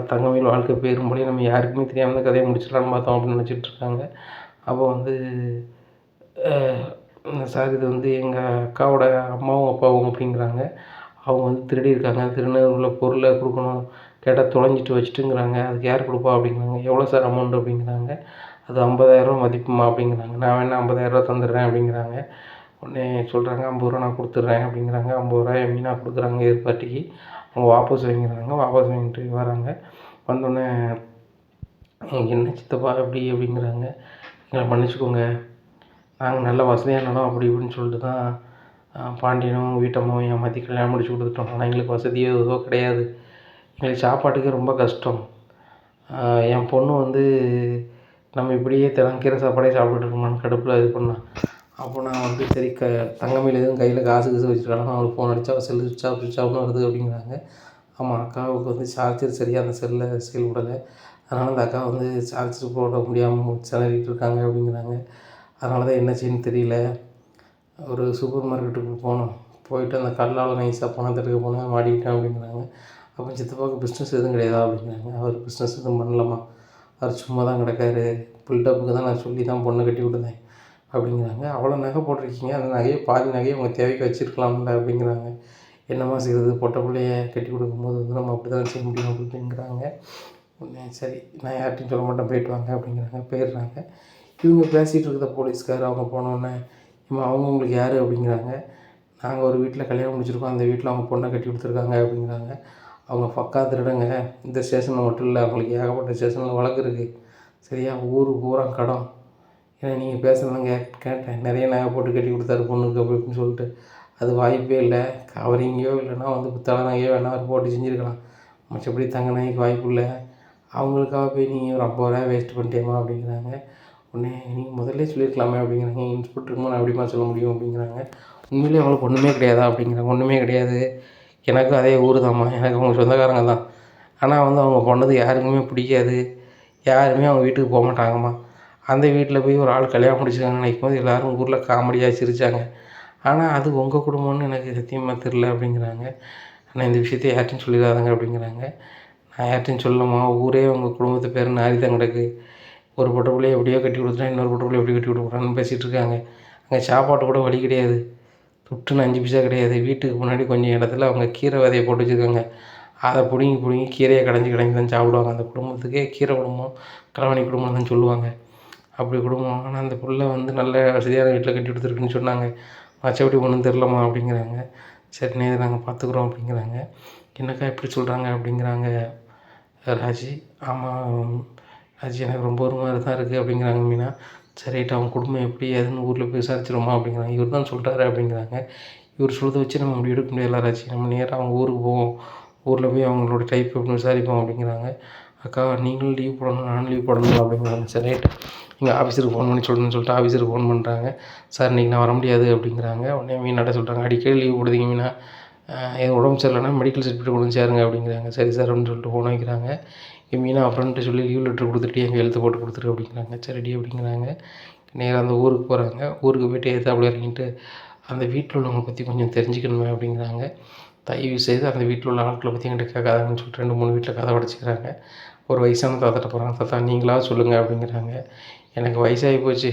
தங்கமயில் வாழ்க்கை பேரும்படி நம்ம யாருக்குமே தெரியாமல் இந்த கதையை முடிச்சிடலான்னு பார்த்தோம் அப்படின்னு நினச்சிட்டு இருக்காங்க. அப்போ வந்து சார் இது வந்து எங்கள் அக்காவோட அம்மாவும் அப்பாவும் அப்படிங்கிறாங்க. அவங்க வந்து திருடியிருக்காங்க. திருடின உள்ள பொருளை கொடுக்கணும். கேட்டால் தொலைஞ்சிட்டு வச்சுட்டுங்கிறாங்க. அதுக்கு யார் கொடுப்பா அப்படிங்கிறாங்க. எவ்வளோ சார் அமௌண்ட் அப்படிங்கிறாங்க. அது 50,000 மதிப்புமா அப்படிங்கிறாங்க. நான் வேணா 50,000 தந்துடுறேன் அப்படிங்கிறாங்க. உடனே சொல்கிறாங்க 50 ரூபா நான் கொடுத்துட்றேன் அப்படிங்கிறாங்க. 50 ரூபாய மீனா கொடுக்குறாங்க எதிர்பார்ட்டிக்கு. அவங்க வாபஸ் வாங்கிடுறாங்க. வாபஸ் வாங்கிட்டு வராங்க. வந்தோடனே என்ன சித்தப்பா எப்படி அப்படிங்கிறாங்க. எங்களை மன்னிச்சிக்கோங்க, நாங்கள் நல்ல வசதியான இடம் அப்படி இப்படின்னு சொல்லிட்டு தான் பாண்டியனும் வீட்டம்மாவும் ஏமாற்றி கல்யாணம் முடிச்சு கொடுத்துட்டோம். ஆனால் எங்களுக்கு வசதியோ ஏதோ கிடையாது. எங்களுக்கு சாப்பாட்டுக்கே ரொம்ப கஷ்டம். என் பொண்ணு வந்து நம்ம இப்படியே தினக்கீரை சாப்பாடே சாப்பிட்டுட்டு இருக்கோமான்னு கடுப்பில் இது பண்ணான். அப்போ நான் வந்து சரி தங்கமயில் எதுவும் கையில் காசு வச்சுருக்காங்க. அவங்களுக்கு ஃபோன் அடித்தா செல்லு சுவிட்ச் ஆஃப்னு வருது அப்படிங்கிறாங்க. ஆமாம், அக்காவுக்கு வந்து சார்ஜர் சரியாக அந்த செல்லில் செயல்படலை. அதனால் அந்த அக்கா வந்து சார்ஜர் போட முடியாமல் சிலறிட்டு இருக்காங்க அப்படிங்கிறாங்க. அதனால தான் என்ன செய்யணும்னு தெரியல. ஒரு சூப்பர் மார்க்கெட்டுக்கு போனோம். போயிட்டு அந்த கல்லால் நைஸாக பணத்தை எடுக்க போனேன், மாட்டிக்கிட்டேன் அப்படிங்கிறாங்க. அப்போ சித்தப்பாவுக்கு பிஸ்னஸ் எதுவும் கிடையாதா அப்படிங்கிறாங்க. அவர் பிஸ்னஸ் எதுவும் பண்ணலாமா, அவர் சும்மா தான் கிடக்காரு. பில்டப்புக்கு தான் நான் சொல்லி தான் பொண்ணை கட்டி விட்டுருந்தேன் அப்படிங்கிறாங்க. அவ்வளோ நகை போட்டிருக்கீங்க, அந்த நகையை பாதி நகையை உங்கள் தேவைக்கு வச்சுருக்கலாம்ல அப்படிங்கிறாங்க. என்னம்மா செய்கிறது, பொட்டை பிள்ளைய கட்டி கொடுக்கும்போது வந்து நம்ம அப்படி தான் செய்ய முடியும் அப்படிங்கிறாங்க. உடனே சரி நான் யார்கிட்டையும் சொல்ல மாட்டேன், போயிட்டு வாங்க அப்படிங்கிறாங்க. போயிடுறாங்க. இவங்க பேசிகிட்டு இருக்கிற போலீஸ்கார் அவங்க போனோடனே அவங்க உங்களுக்கு யார் அப்படிங்கிறாங்க. நாங்கள் ஒரு வீட்டில் கல்யாணம் முடிச்சிருக்கோம், அந்த வீட்டில் அவங்க பொண்ணை கட்டி கொடுத்துருக்காங்க அப்படிங்கிறாங்க. அவங்க பக்கா திருடங்க. இந்த ஸ்டேஷனில் மட்டும் இல்லை, அவங்களுக்கு ஏகப்பட்ட ஸ்டேஷனில் வழக்கு இருக்குது. சரியா, ஊர் பூரா கடன். ஏன்னா நீங்கள் பேசுகிறதெல்லாம் கேட்டேன், நிறைய நகை போட்டு கட்டி கொடுத்தாரு பொண்ணுக்கு அப்படி இப்படின்னு சொல்லிட்டு. அது வாய்ப்பே இல்லை. கவரிங்கோ இல்லைன்னா வந்து புத்தக நகையோ வேணா அவர் போட்டு செஞ்சுருக்கலாம். மற்றபடி தங்க நகைக்கு வாய்ப்பு இல்லை. அவங்களுக்காக போய் நீங்கள் ஒரு 50 ரூபாய் வேஸ்ட் பண்ணிட்டேமா அப்படிங்கிறாங்க. உடனே நீங்கள் முதல்ல சொல்லியிருக்கலாமே அப்படிங்கிறாங்க. இன்ஸ்பெக்டருக்கும் நான் எப்படிமா சொல்ல முடியும் அப்படிங்கிறாங்க. உண்மையிலே அவங்களுக்கு ஒன்றுமே கிடையாதா அப்படிங்கிறாங்க. ஒன்றுமே கிடையாது, எனக்கும் அதே ஊர் தாம்மா, எனக்கு அவங்க சொந்தக்காரங்க தான். ஆனால் வந்து அவங்க பண்ணது யாருக்குமே பிடிக்காது. யாருமே அவங்க வீட்டுக்கு போக மாட்டாங்கம்மா. அந்த வீட்டில் போய் ஒரு ஆள் கல்யாணம் முடிச்சிருக்காங்கன்னு நினைக்கும் போது எல்லோரும் ஊரில் காமெடியாக சிரித்தாங்க. ஆனால் அது உங்கள் குடும்பம்னு எனக்கு சத்தியமாக தெரில அப்படிங்கிறாங்க. ஆனால் இந்த விஷயத்தை யார்ட்டையும் சொல்லிடாதாங்க அப்படிங்கிறாங்க. நான் யார்ட்டையும் சொல்லலாமா, ஊரே உங்கள் குடும்பத்து பேர் நாரி தான் கிடக்கு. ஒரு பொட்டை பிள்ளைய எப்படியோ கட்டி கொடுத்துட்டா இன்னொரு பொட்டை பிள்ளைய எப்படி கட்டி கொடுக்குறான்னு பேசிகிட்டு இருக்காங்க. அங்கே சாப்பாட்டு கூட வழி கிடையாது, துட்டுன்னு 5 பைசா கிடையாது. வீட்டுக்கு முன்னாடி கொஞ்சம் இடத்துல அவங்க கீரை விதையை போட்டு வச்சுருக்காங்க. அதை பிடுங்கி கீரையை கடைஞ்சி தான் சாப்பிடுவாங்க. அந்த குடும்பத்துக்கே கீரை குடும்பம், களவாணி குடும்பம் தான் சொல்லுவாங்க. அப்படி குடும்பம். ஆனால் அந்த பிள்ளை வந்து நல்ல வசதியான வீட்டில் கட்டி கொடுத்துருக்குன்னு சொன்னாங்க. மற்றபடி ஒன்றும் தெரிலம்மா அப்படிங்கிறாங்க. சரிண்ணே இதை நாங்கள் பார்த்துக்குறோம் அப்படிங்கிறாங்க. என்னக்கா எப்படி சொல்கிறாங்க அப்படிங்கிறாங்க ராஜி. ஆமாம் ராஜி, எனக்கு ரொம்ப ஒரு மாதிரி தான் இருக்குது அப்படிங்கிறாங்க மீனா. சரிட்டு அவங்க குடும்பம் எப்படி ஏதுன்னு ஊரில் போய் விசாரிச்சிருமா அப்படிங்கிறாங்க. இவர் தான் சொல்கிறாரு அப்படிங்கிறாங்க. இவர் சொல்கிறத வச்சு நம்ம முடிவு எடுக்க முடியல ராஜி, நம்ம நேராக அவங்க ஊருக்கு போவோம், ஊரில் போய் அவங்களோட டைப் எப்படின்னு விசாரிப்போம் அப்படிங்கிறாங்க. அக்கா நீங்களும் லீவ் போடணும், நானும் லீவ் போடணும் அப்படிங்கிறாங்க. சரி ரைட்டு, நீங்கள் ஆஃபீஸருக்கு ஃபோன் பண்ணி சொல்லணும்னு சொல்லிட்டு ஆஃபீஸருக்கு ஃபோன் பண்ணுறாங்க. சார் இன்றைக்கி நான் வர முடியாது அப்படிங்கிறாங்க. உடனே மீனாட்ட சொல்கிறாங்க, அடிக்கடி லீவ் போடுதீங்க மீனா, என் உடம்பு சரியில்லைன்னா மெடிக்கல் சர்டிஃபிகேட் கொண்டு சேருங்க அப்படிங்கிறாங்க. சரி சார் அப்படின்னு சொல்லிட்டு ஃபோன் வைக்கிறாங்க. மீனா ஃப்ரெண்ட்டு சொல்லி லீவ் லெட்ரு கொடுத்துட்டு எங்கள் எழுத்து போட்டு கொடுத்துரு அப்படிங்கிறாங்க. சரிடி அப்படிங்கிறாங்க. நேராக அந்த ஊருக்கு போகிறாங்க. ஊருக்கு போய்ட்டு ஏற்றாப்புல இறங்கிட்டு அந்த வீட்டில் உள்ளவங்களை பற்றி கொஞ்சம் தெரிஞ்சுக்கணுமே அப்படிங்கிறாங்க. தயவு செய்து அந்த வீட்டில் உள்ள ஆட்களை பற்றி என்கிட்ட கேட்காதாங்கன்னு சொல்லிட்டு 2-3 வீட்டில் கதை உடச்சிக்கிறாங்க. ஒரு வயசான தாத்தாட்ட போகிறாங்க. தாத்தா நீங்களாக சொல்லுங்கள் அப்படிங்கிறாங்க. எனக்கு வயசாகி போச்சு,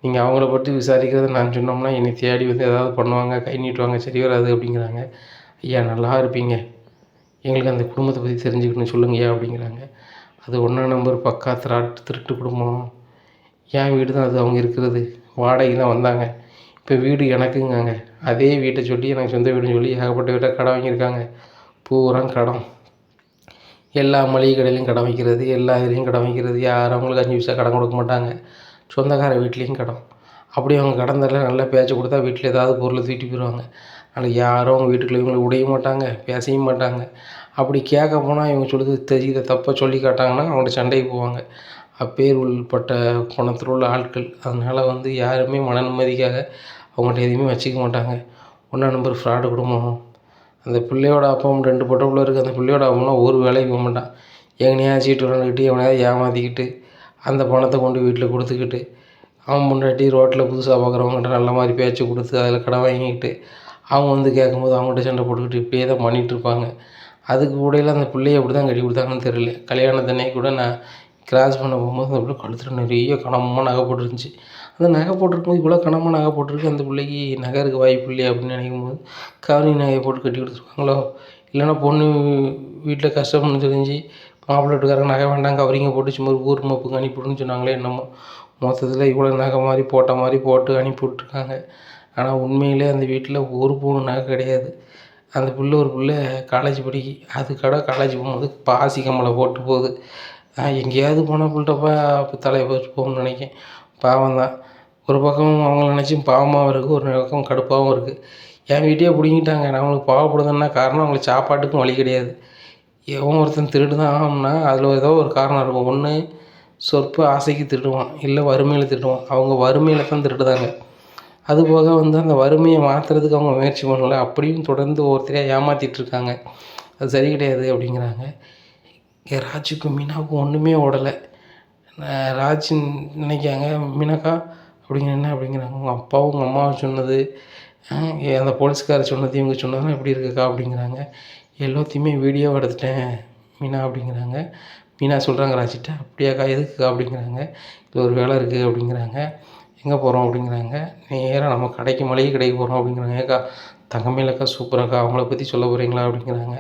நீங்கள் அவங்கள பற்றி விசாரிக்கிறத நான் சொன்னோம்னா என்னை தேடி வந்து ஏதாவது பண்ணுவாங்க, கை நீட்டுவாங்க, சரி வராது அப்படிங்கிறாங்க. ஐயா நல்லா இருப்பீங்க, எங்களுக்கு அந்த குடும்பத்தை பற்றி தெரிஞ்சுக்கணும் சொல்லுங்கய்யா அப்படிங்கிறாங்க. அது 1ஆம் நம்பர் பக்கா திருட்டு குடும்பம். என் வீடு தான் அது, அவங்க இருக்கிறது வாடகை தான் வந்தாங்க. இப்போ வீடு எனக்குங்காங்க. அதே வீட்டை சொல்லி எனக்கு சொந்த வீடுன்னு சொல்லி ஏகப்பட்ட வீட்டை கடை வாங்கியிருக்காங்க. பூரா கடன். எல்லா மளிகை கடையிலையும் கடன் வைக்கிறது, எல்லா இதுலேயும் கடன் வைக்கிறது. யாரும் அவங்களுக்கு 5 பைசா கடன் கொடுக்க மாட்டாங்க. சொந்தக்கார வீட்லேயும் கடன். அப்படியே அவங்க கடன் தரல நல்லா பேச்சு கொடுத்தா வீட்டில் ஏதாவது பொருளை தூக்கிட்டு போயிடுவாங்க. அதனால் யாரும் அவங்க வீட்டுக்குள்ளே இவங்களை விடையும் மாட்டாங்க, பேசவும் மாட்டாங்க. அப்படி கேட்க போனால் இவங்க சொல்லுறது தெரியுத தப்பாக சொல்லி காட்டாங்கன்னா அவங்கள்ட்ட சண்டைக்கு போவாங்க. அப்பேர் உள்பட்ட குணத்தில் உள்ள ஆட்கள். அதனால் வந்து யாருமே மன நிம்மதிக்காக அவங்கள்ட்ட எதுவுமே வச்சுக்க மாட்டாங்க. 1ஆம் நம்பர் ஃப்ராடு குடும்பம். அந்த பிள்ளையோட அப்பாவும் 2 பொட்டை பிள்ளை இருக்குது. அந்த பிள்ளையோட அப்பாவும் ஒரு வேலைக்கு போக மாட்டான். எங்கனையாவது சீட்டு விளாண்டுக்கிட்டு எவனையாவது ஏமாற்றிக்கிட்டு அந்த பணத்தை கொண்டு வீட்டில் கொடுத்துக்கிட்டு, அவன் பொண்டாட்டி ரோட்டில் புதுசாக பார்க்குறவங்ககிட்ட நல்ல மாதிரி பேச்சு கொடுத்து அதில் கடன் வாங்கிக்கிட்டு, அவங்க வந்து கேட்கும்போது அவங்கள்ட்ட சண்டை போட்டுக்கிட்டு இப்படியே தான் பண்ணிகிட்ருப்பாங்க. அதுக்கு இடையில அந்த பிள்ளைய எப்படி தான் கட்டி கொடுத்தாங்கன்னு தெரியல. கல்யாணத்தன்னைக்கு கூட நான் கிராஸ் பண்ண போகும்போது அந்த பிள்ளை கழுத்தில் நிறைய கனமாக நகை போட்டுருந்துச்சு. அந்த நகை போட்டிருக்கும்போது இவ்வளோ கனமாக நகை போட்டிருக்கு, அந்த பிள்ளைக்கு நகை இருக்க வாய்ப்பு இல்லையா அப்படின்னு நினைக்கும்போது கவரிங் நகையை போட்டு கட்டி கொடுத்துருவாங்களோ, இல்லைன்னா பொண்ணு வீட்டில் கஷ்டம்னு தெரிஞ்சு மாப்பிள்ளை வீட்டுக்காரங்க நகை வேண்டாம் கவரிங்கை போட்டு சும்மா ஊர் மப்புக்கு அனுப்பிவிடுன்னு சொன்னாங்களே என்னமோ. மொத்தத்தில் இவ்வளோ நகை மாதிரி போட்டு அனுப்பி விட்ருக்காங்க. ஆனால் உண்மையிலே அந்த வீட்டில் ஒரு பவுன் நகை கிடையாது. அந்த பிள்ளை ஒரு பிள்ளை காலேஜ் படிக்கி, அது காலேஜ் போகும்போது பாசி கம்மலை போட்டு போகுது. எங்கேயாவது போனால் பிள்ளைட்டப்பா தலையை வச்சு போகணும்னு நினைக்கேன். பாவம் தான். ஒரு பக்கம் அவங்கள நினச்சும் பாவமாகவும் இருக்குது, ஒரு பக்கம் கடுப்பாகவும் இருக்குது. என் வீட்டையே பிடுங்கிட்டாங்க. நான் அவங்களுக்கு பாவப்படுதுன்னா காரணம் அவங்களுக்கு சாப்பாட்டுக்கும் வழி கிடையாது. எவன் ஒருத்தன் திருடு தான் ஆகும்னா அதில் ஏதோ ஒரு காரணம் இருக்கும். ஒன்று சொற்ப ஆசைக்கு திருடுவான், இல்லை வறுமையில் திருடுவான். அவங்க வறுமையில் தான் திருடுதாங்க. அதுபோக வந்து அந்த வறுமையை மாற்றுறதுக்கு அவங்க முயற்சி பண்ணல. அப்படியும் தொடர்ந்து ஒவ்வொருத்தரையாக ஏமாற்றிட்டுருக்காங்க. அது சரி கிடையாது அப்படிங்கிறாங்க. இங்கே ராஜுக்கும் மீனாவுக்கும் ஒன்றுமே ஓடலை. ராஜ் நினைக்காங்க மீனாக்கா அப்படிங்கிற என்ன அப்படிங்கிறாங்க. உங்கள் அப்பாவும் உங்கள் அம்மாவும் சொன்னது, அந்த போலீஸ்காரர் சொன்னது, இவங்க சொன்னதுலாம் எப்படி இருக்குக்கா அப்படிங்கிறாங்க. எல்லாத்தையுமே வீடியோவை எடுத்துட்டேன் மீனா அப்படிங்கிறாங்க. மீனா சொல்கிறாங்க ராஜிட்ட, அப்படியாக்கா எதுக்குக்கா அப்படிங்கிறாங்க. இது ஒரு வேலை இருக்குது அப்படிங்கிறாங்க. எங்கே போகிறோம் அப்படிங்கிறாங்க. நேராக நம்ம கடைக்கு மளிகை கடைக்கு போகிறோம் அப்படிங்கிறாங்க. ஏக்கா தங்கமேல் அக்கா சூப்பர் அக்கா, அவங்கள பற்றி சொல்ல போகிறீங்களா அப்படிங்கிறாங்க.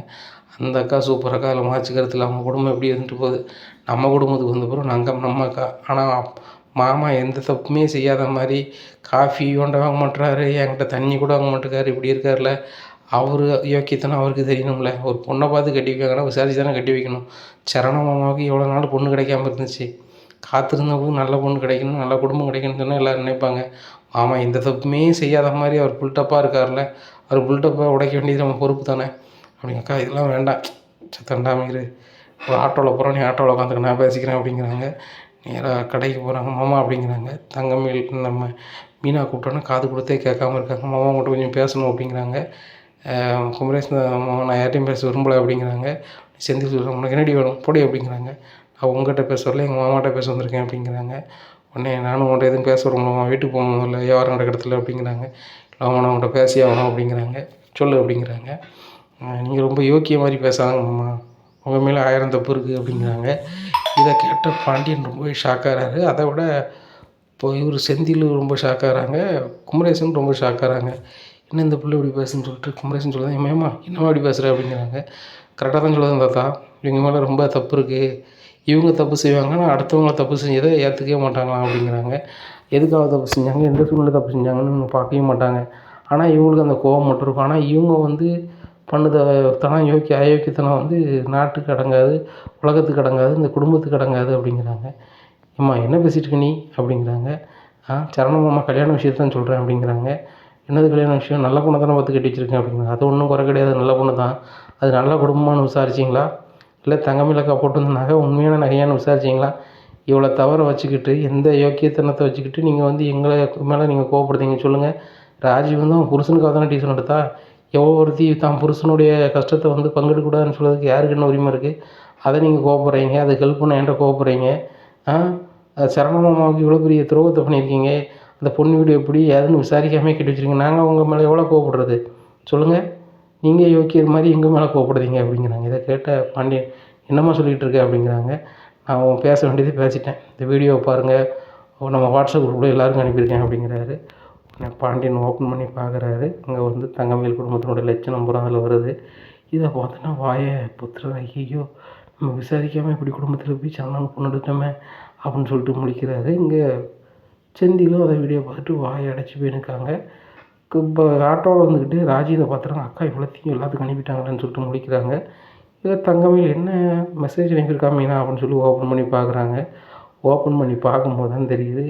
அந்த அக்கா சூப்பர் அக்கா, அதில் மாச்சுக்கிறதுல அவங்க குடும்பம் எப்படி இருந்துட்டு போகுது, நம்ம குடும்பத்துக்கு வந்த பிறகு நம்ம அக்கா. ஆனால் மாமா எந்த தப்புமே செய்யாத மாதிரி காஃபி கொண்ட வாங்க மாட்டுறாரு, என்கிட்ட தண்ணி கூட வாங்க மாட்டேக்காரு, இப்படி இருக்கார்ல. அவர் யோக்கியத்தனம் அவருக்கு தெரியணும்ல. ஒரு பொண்ணை பார்த்து கட்டி வைக்காங்கன்னா விசாரிச்சு தானே கட்டி வைக்கணும். சரண மாமாவுக்கு எவ்வளோ நாள் பொண்ணு கிடைக்காம இருந்துச்சு. காத்திருந்தவங்களுக்கு நல்ல பொண்ணு கிடைக்கணும், நல்ல குடும்பம் கிடைக்கணும்னு சொன்னால் எல்லோரும் நினைப்பாங்க. மாமா எந்த தப்புமே செய்யாத மாதிரி அவர் புல்டப்பாக இருக்கார்ல, அவர் புல்டப்பை உடைக்க வேண்டியது நம்ம பொறுப்பு தானே அப்படிங்க. அக்கா இதெல்லாம் வேண்டாம், சத்தண்டாமீர், ஒரு ஆட்டோவில் போகிறோம், நீ ஆட்டோவில் உட்காந்துக்க, நான் பேசிக்கிறேன் அப்படிங்கிறாங்க. நேராக கடைக்கு போகிறாங்க. மாமா அப்படிங்கிறாங்க. தங்கமேல் நம்ம மீனா கூப்பிட்டோன்னா காது கொடுத்தே கேட்காம இருக்காங்க. மாமா உங்கள்கிட்ட கொஞ்சம் பேசணும் அப்படிங்கிறாங்க. குமரேஷ் மாமா நான் யார்ட்டையும் பேச விரும்பலை அப்படிங்கிறாங்க. செந்தில் சொல்கிறாங்க, உனக்கு என்னடி வேணும் போடி அப்படிங்கிறாங்க. நான் உங்கள்கிட்ட பேச வரல, எங்கள் மாமாட்ட பேச வந்திருக்கேன் அப்படிங்கிறாங்க. உடனே நானும் உங்கள்கிட்ட எதுவும் பேச வரணுமா, வீட்டுக்கு போகணும் இல்லை வியாபாரம் நடக்கிறதுல அப்படிங்கிறாங்க. ஆமாம் நான் உங்கள்கிட்ட பேசி ஆகணும் அப்படிங்கிறாங்க. சொல்லு அப்படிங்கிறாங்க. நீங்கள் ரொம்ப யோக்கிய மாதிரி பேசாதாங்க மாமா, உங்கள் மேலே 1000 தப்பு இருக்குது அப்படிங்கிறாங்க. இதை கேட்ட பாண்டியன் ரொம்பவே ஷாக்காகிறாரு. அதை விட இப்போ இவர் செந்தில் ரொம்ப ஷாக்காகிறாங்க, குமரேசன் ரொம்ப ஷாக்காகிறாங்க. என்ன இந்த பிள்ளை இப்படி பேசுன்னு சொல்லிட்டு குமரேசன் சொல்லுதான், ஏம்மா என்னம்மா இப்படி பேசுகிற அப்படிங்கிறாங்க. கரெக்டாக தான் சொல்லுதான் தாத்தா, இவங்க மேலே ரொம்ப தப்பு இருக்குது, இவங்க தப்பு செய்வாங்க, ஆனால் அடுத்தவங்க தப்பு செஞ்சதை ஏற்றுக்கவே மாட்டாங்களாம் அப்படிங்கிறாங்க. எதுக்காக தப்பு செஞ்சாங்க, எந்த சூழ்நிலை தப்பு செஞ்சாங்கன்னு இவங்க பார்க்கவே மாட்டாங்க. ஆனால் இவங்களுக்கு அந்த கோபம் மட்டும் இருக்கும். ஆனால் இவங்க வந்து பண்ணுத தனம் அயோக்கியத்தனம் வந்து நாட்டுக்கு அடங்காது, உலகத்துக்கு அடங்காது, இந்த குடும்பத்துக்கு அடங்காது அப்படிங்கிறாங்க. ஏம்மா என்ன பேசிகிட்டு இருக்க நீ அப்படிங்கிறாங்க. சரணமாமா கல்யாண விஷயத்தான் சொல்கிறேன் அப்படிங்கிறாங்க. என்னது கல்யாண விஷயம், நல்ல பொண்ணை தானே பார்த்து கட்டி வச்சுருக்கேன் அப்படிங்கிறாங்க. அது ஒன்றும் குறை கிடையாது, நல்ல பொண்ணு தான். அது நல்ல குடும்பமானு விசாரிச்சிங்களா, இல்லை தங்கமேலக்கா போட்டு வந்த நகை உண்மையான நகையானு விசாரிச்சிங்களா? இவ்வளோ தவறை வச்சுக்கிட்டு, எந்த யோக்கியத்தனத்தை வச்சுக்கிட்டு நீங்கள் வந்து எங்களை மேலே நீங்கள் கோவப்படுறீங்க சொல்லுங்கள். ராஜீவ் வந்து அவன் புருஷனுக்காக தானே டியூஷன் எடுத்தா. எவ்வளோ ஒருத்தி தான் புருஷனுடைய கஷ்டத்தை வந்து பங்கெடுக்கக்கூடாதுன்னு சொல்கிறதுக்கு யாருக்கு என்ன உரிமை இருக்குது? அதை நீங்கள் கோவப்படுறீங்க, அதுக்கு ஹெல்ப் பண்ண என்கிட்ட கோவப்படுறீங்க. சரணமாமாவுக்கு இவ்வளோ பெரிய துரோகத்தை பண்ணியிருக்கீங்க, அந்த பொண்ணு வீடு எப்படி ஏதுன்னு விசாரிக்காமே கட்டி வச்சுருக்கீங்க. நாங்கள் உங்கள் மேலே எவ்வளோ கோவப்படுறது சொல்லுங்கள்? நீங்கள் யோக்கியர் மாதிரி எங்கள் மேலே கோவப்படுறீங்க அப்படிங்கிறாங்க. இதை கேட்ட பாண்டியன், என்னம்மா சொல்லிகிட்டு இருக்க அப்படிங்கிறாங்க. நான் பேச வேண்டியது பேசிட்டேன், இந்த வீடியோவை பாருங்கள், நம்ம வாட்ஸ்அப் குரூப்பில் எல்லாருக்கும் அனுப்பியிருக்கேன் அப்படிங்கிறாரு. பாண்டியன் ஓப்பன் பண்ணி பார்க்குறாரு. அங்கே வந்து தங்கமேல் குடும்பத்தினுடைய லட்சணம் பூரா அதில் வருது. இதை பார்த்தோன்னா வாயை புத்துறது, ஐயோ நம்ம விசாரிக்காமல் இப்படி குடும்பத்தில் போய் சரணான்னு பொண்ணு எடுத்தோமே அப்படின்னு சொல்லிட்டு முழிக்கிறாரு. இங்கே செந்திலும் அதை வீடியோ பார்த்துட்டு வாயை அடைச்சி போயிருக்காங்க. இப்போ ஆட்டோவில் வந்துக்கிட்டு ராஜீவை பார்த்துறாங்க. அக்கா இவ்வளோத்தையும் எல்லாத்துக்கும் அனுப்பிட்டாங்களான்னு சொல்லிட்டு முடிக்கிறாங்க. இதை தங்கமேல் என்ன மெசேஜ் அனுப்பியிருக்கா மீனா அப்படின்னு சொல்லி ஓப்பன் பண்ணி பார்க்குறாங்க. ஓப்பன் பண்ணி பார்க்கும்போது தான் தெரியுது,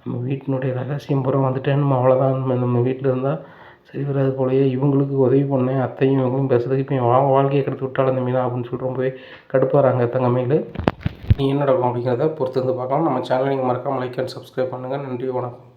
நம்ம வீட்டினுடைய ரகசியம் பூரா வந்துட்டேன், நம்ம அவ்வளோதான், நம்ம வீட்டில் இருந்தால் சரி வராது போலயே, இவங்களுக்கு உதவி பண்ணேன், அத்தையும் இவங்களும் பேசுறதுக்கு இப்போ வாழ்க்கையை கெடுத்து விட்டாலும் இந்த மீனா அப்படின்னு சொல்லிட்டு ரொம்பவே கடுப்பாகிறாங்க தங்கமேல். நீ என்ன நடக்கும் அப்படிங்கிறத பொறுத்து வந்து பார்க்கலாம். நம்ம சேனலை நீங்கள் மறக்காமல் லைக் அண்ட் சப்ஸ்கிரைப் பண்ணுங்கள். நன்றி, வணக்கம்.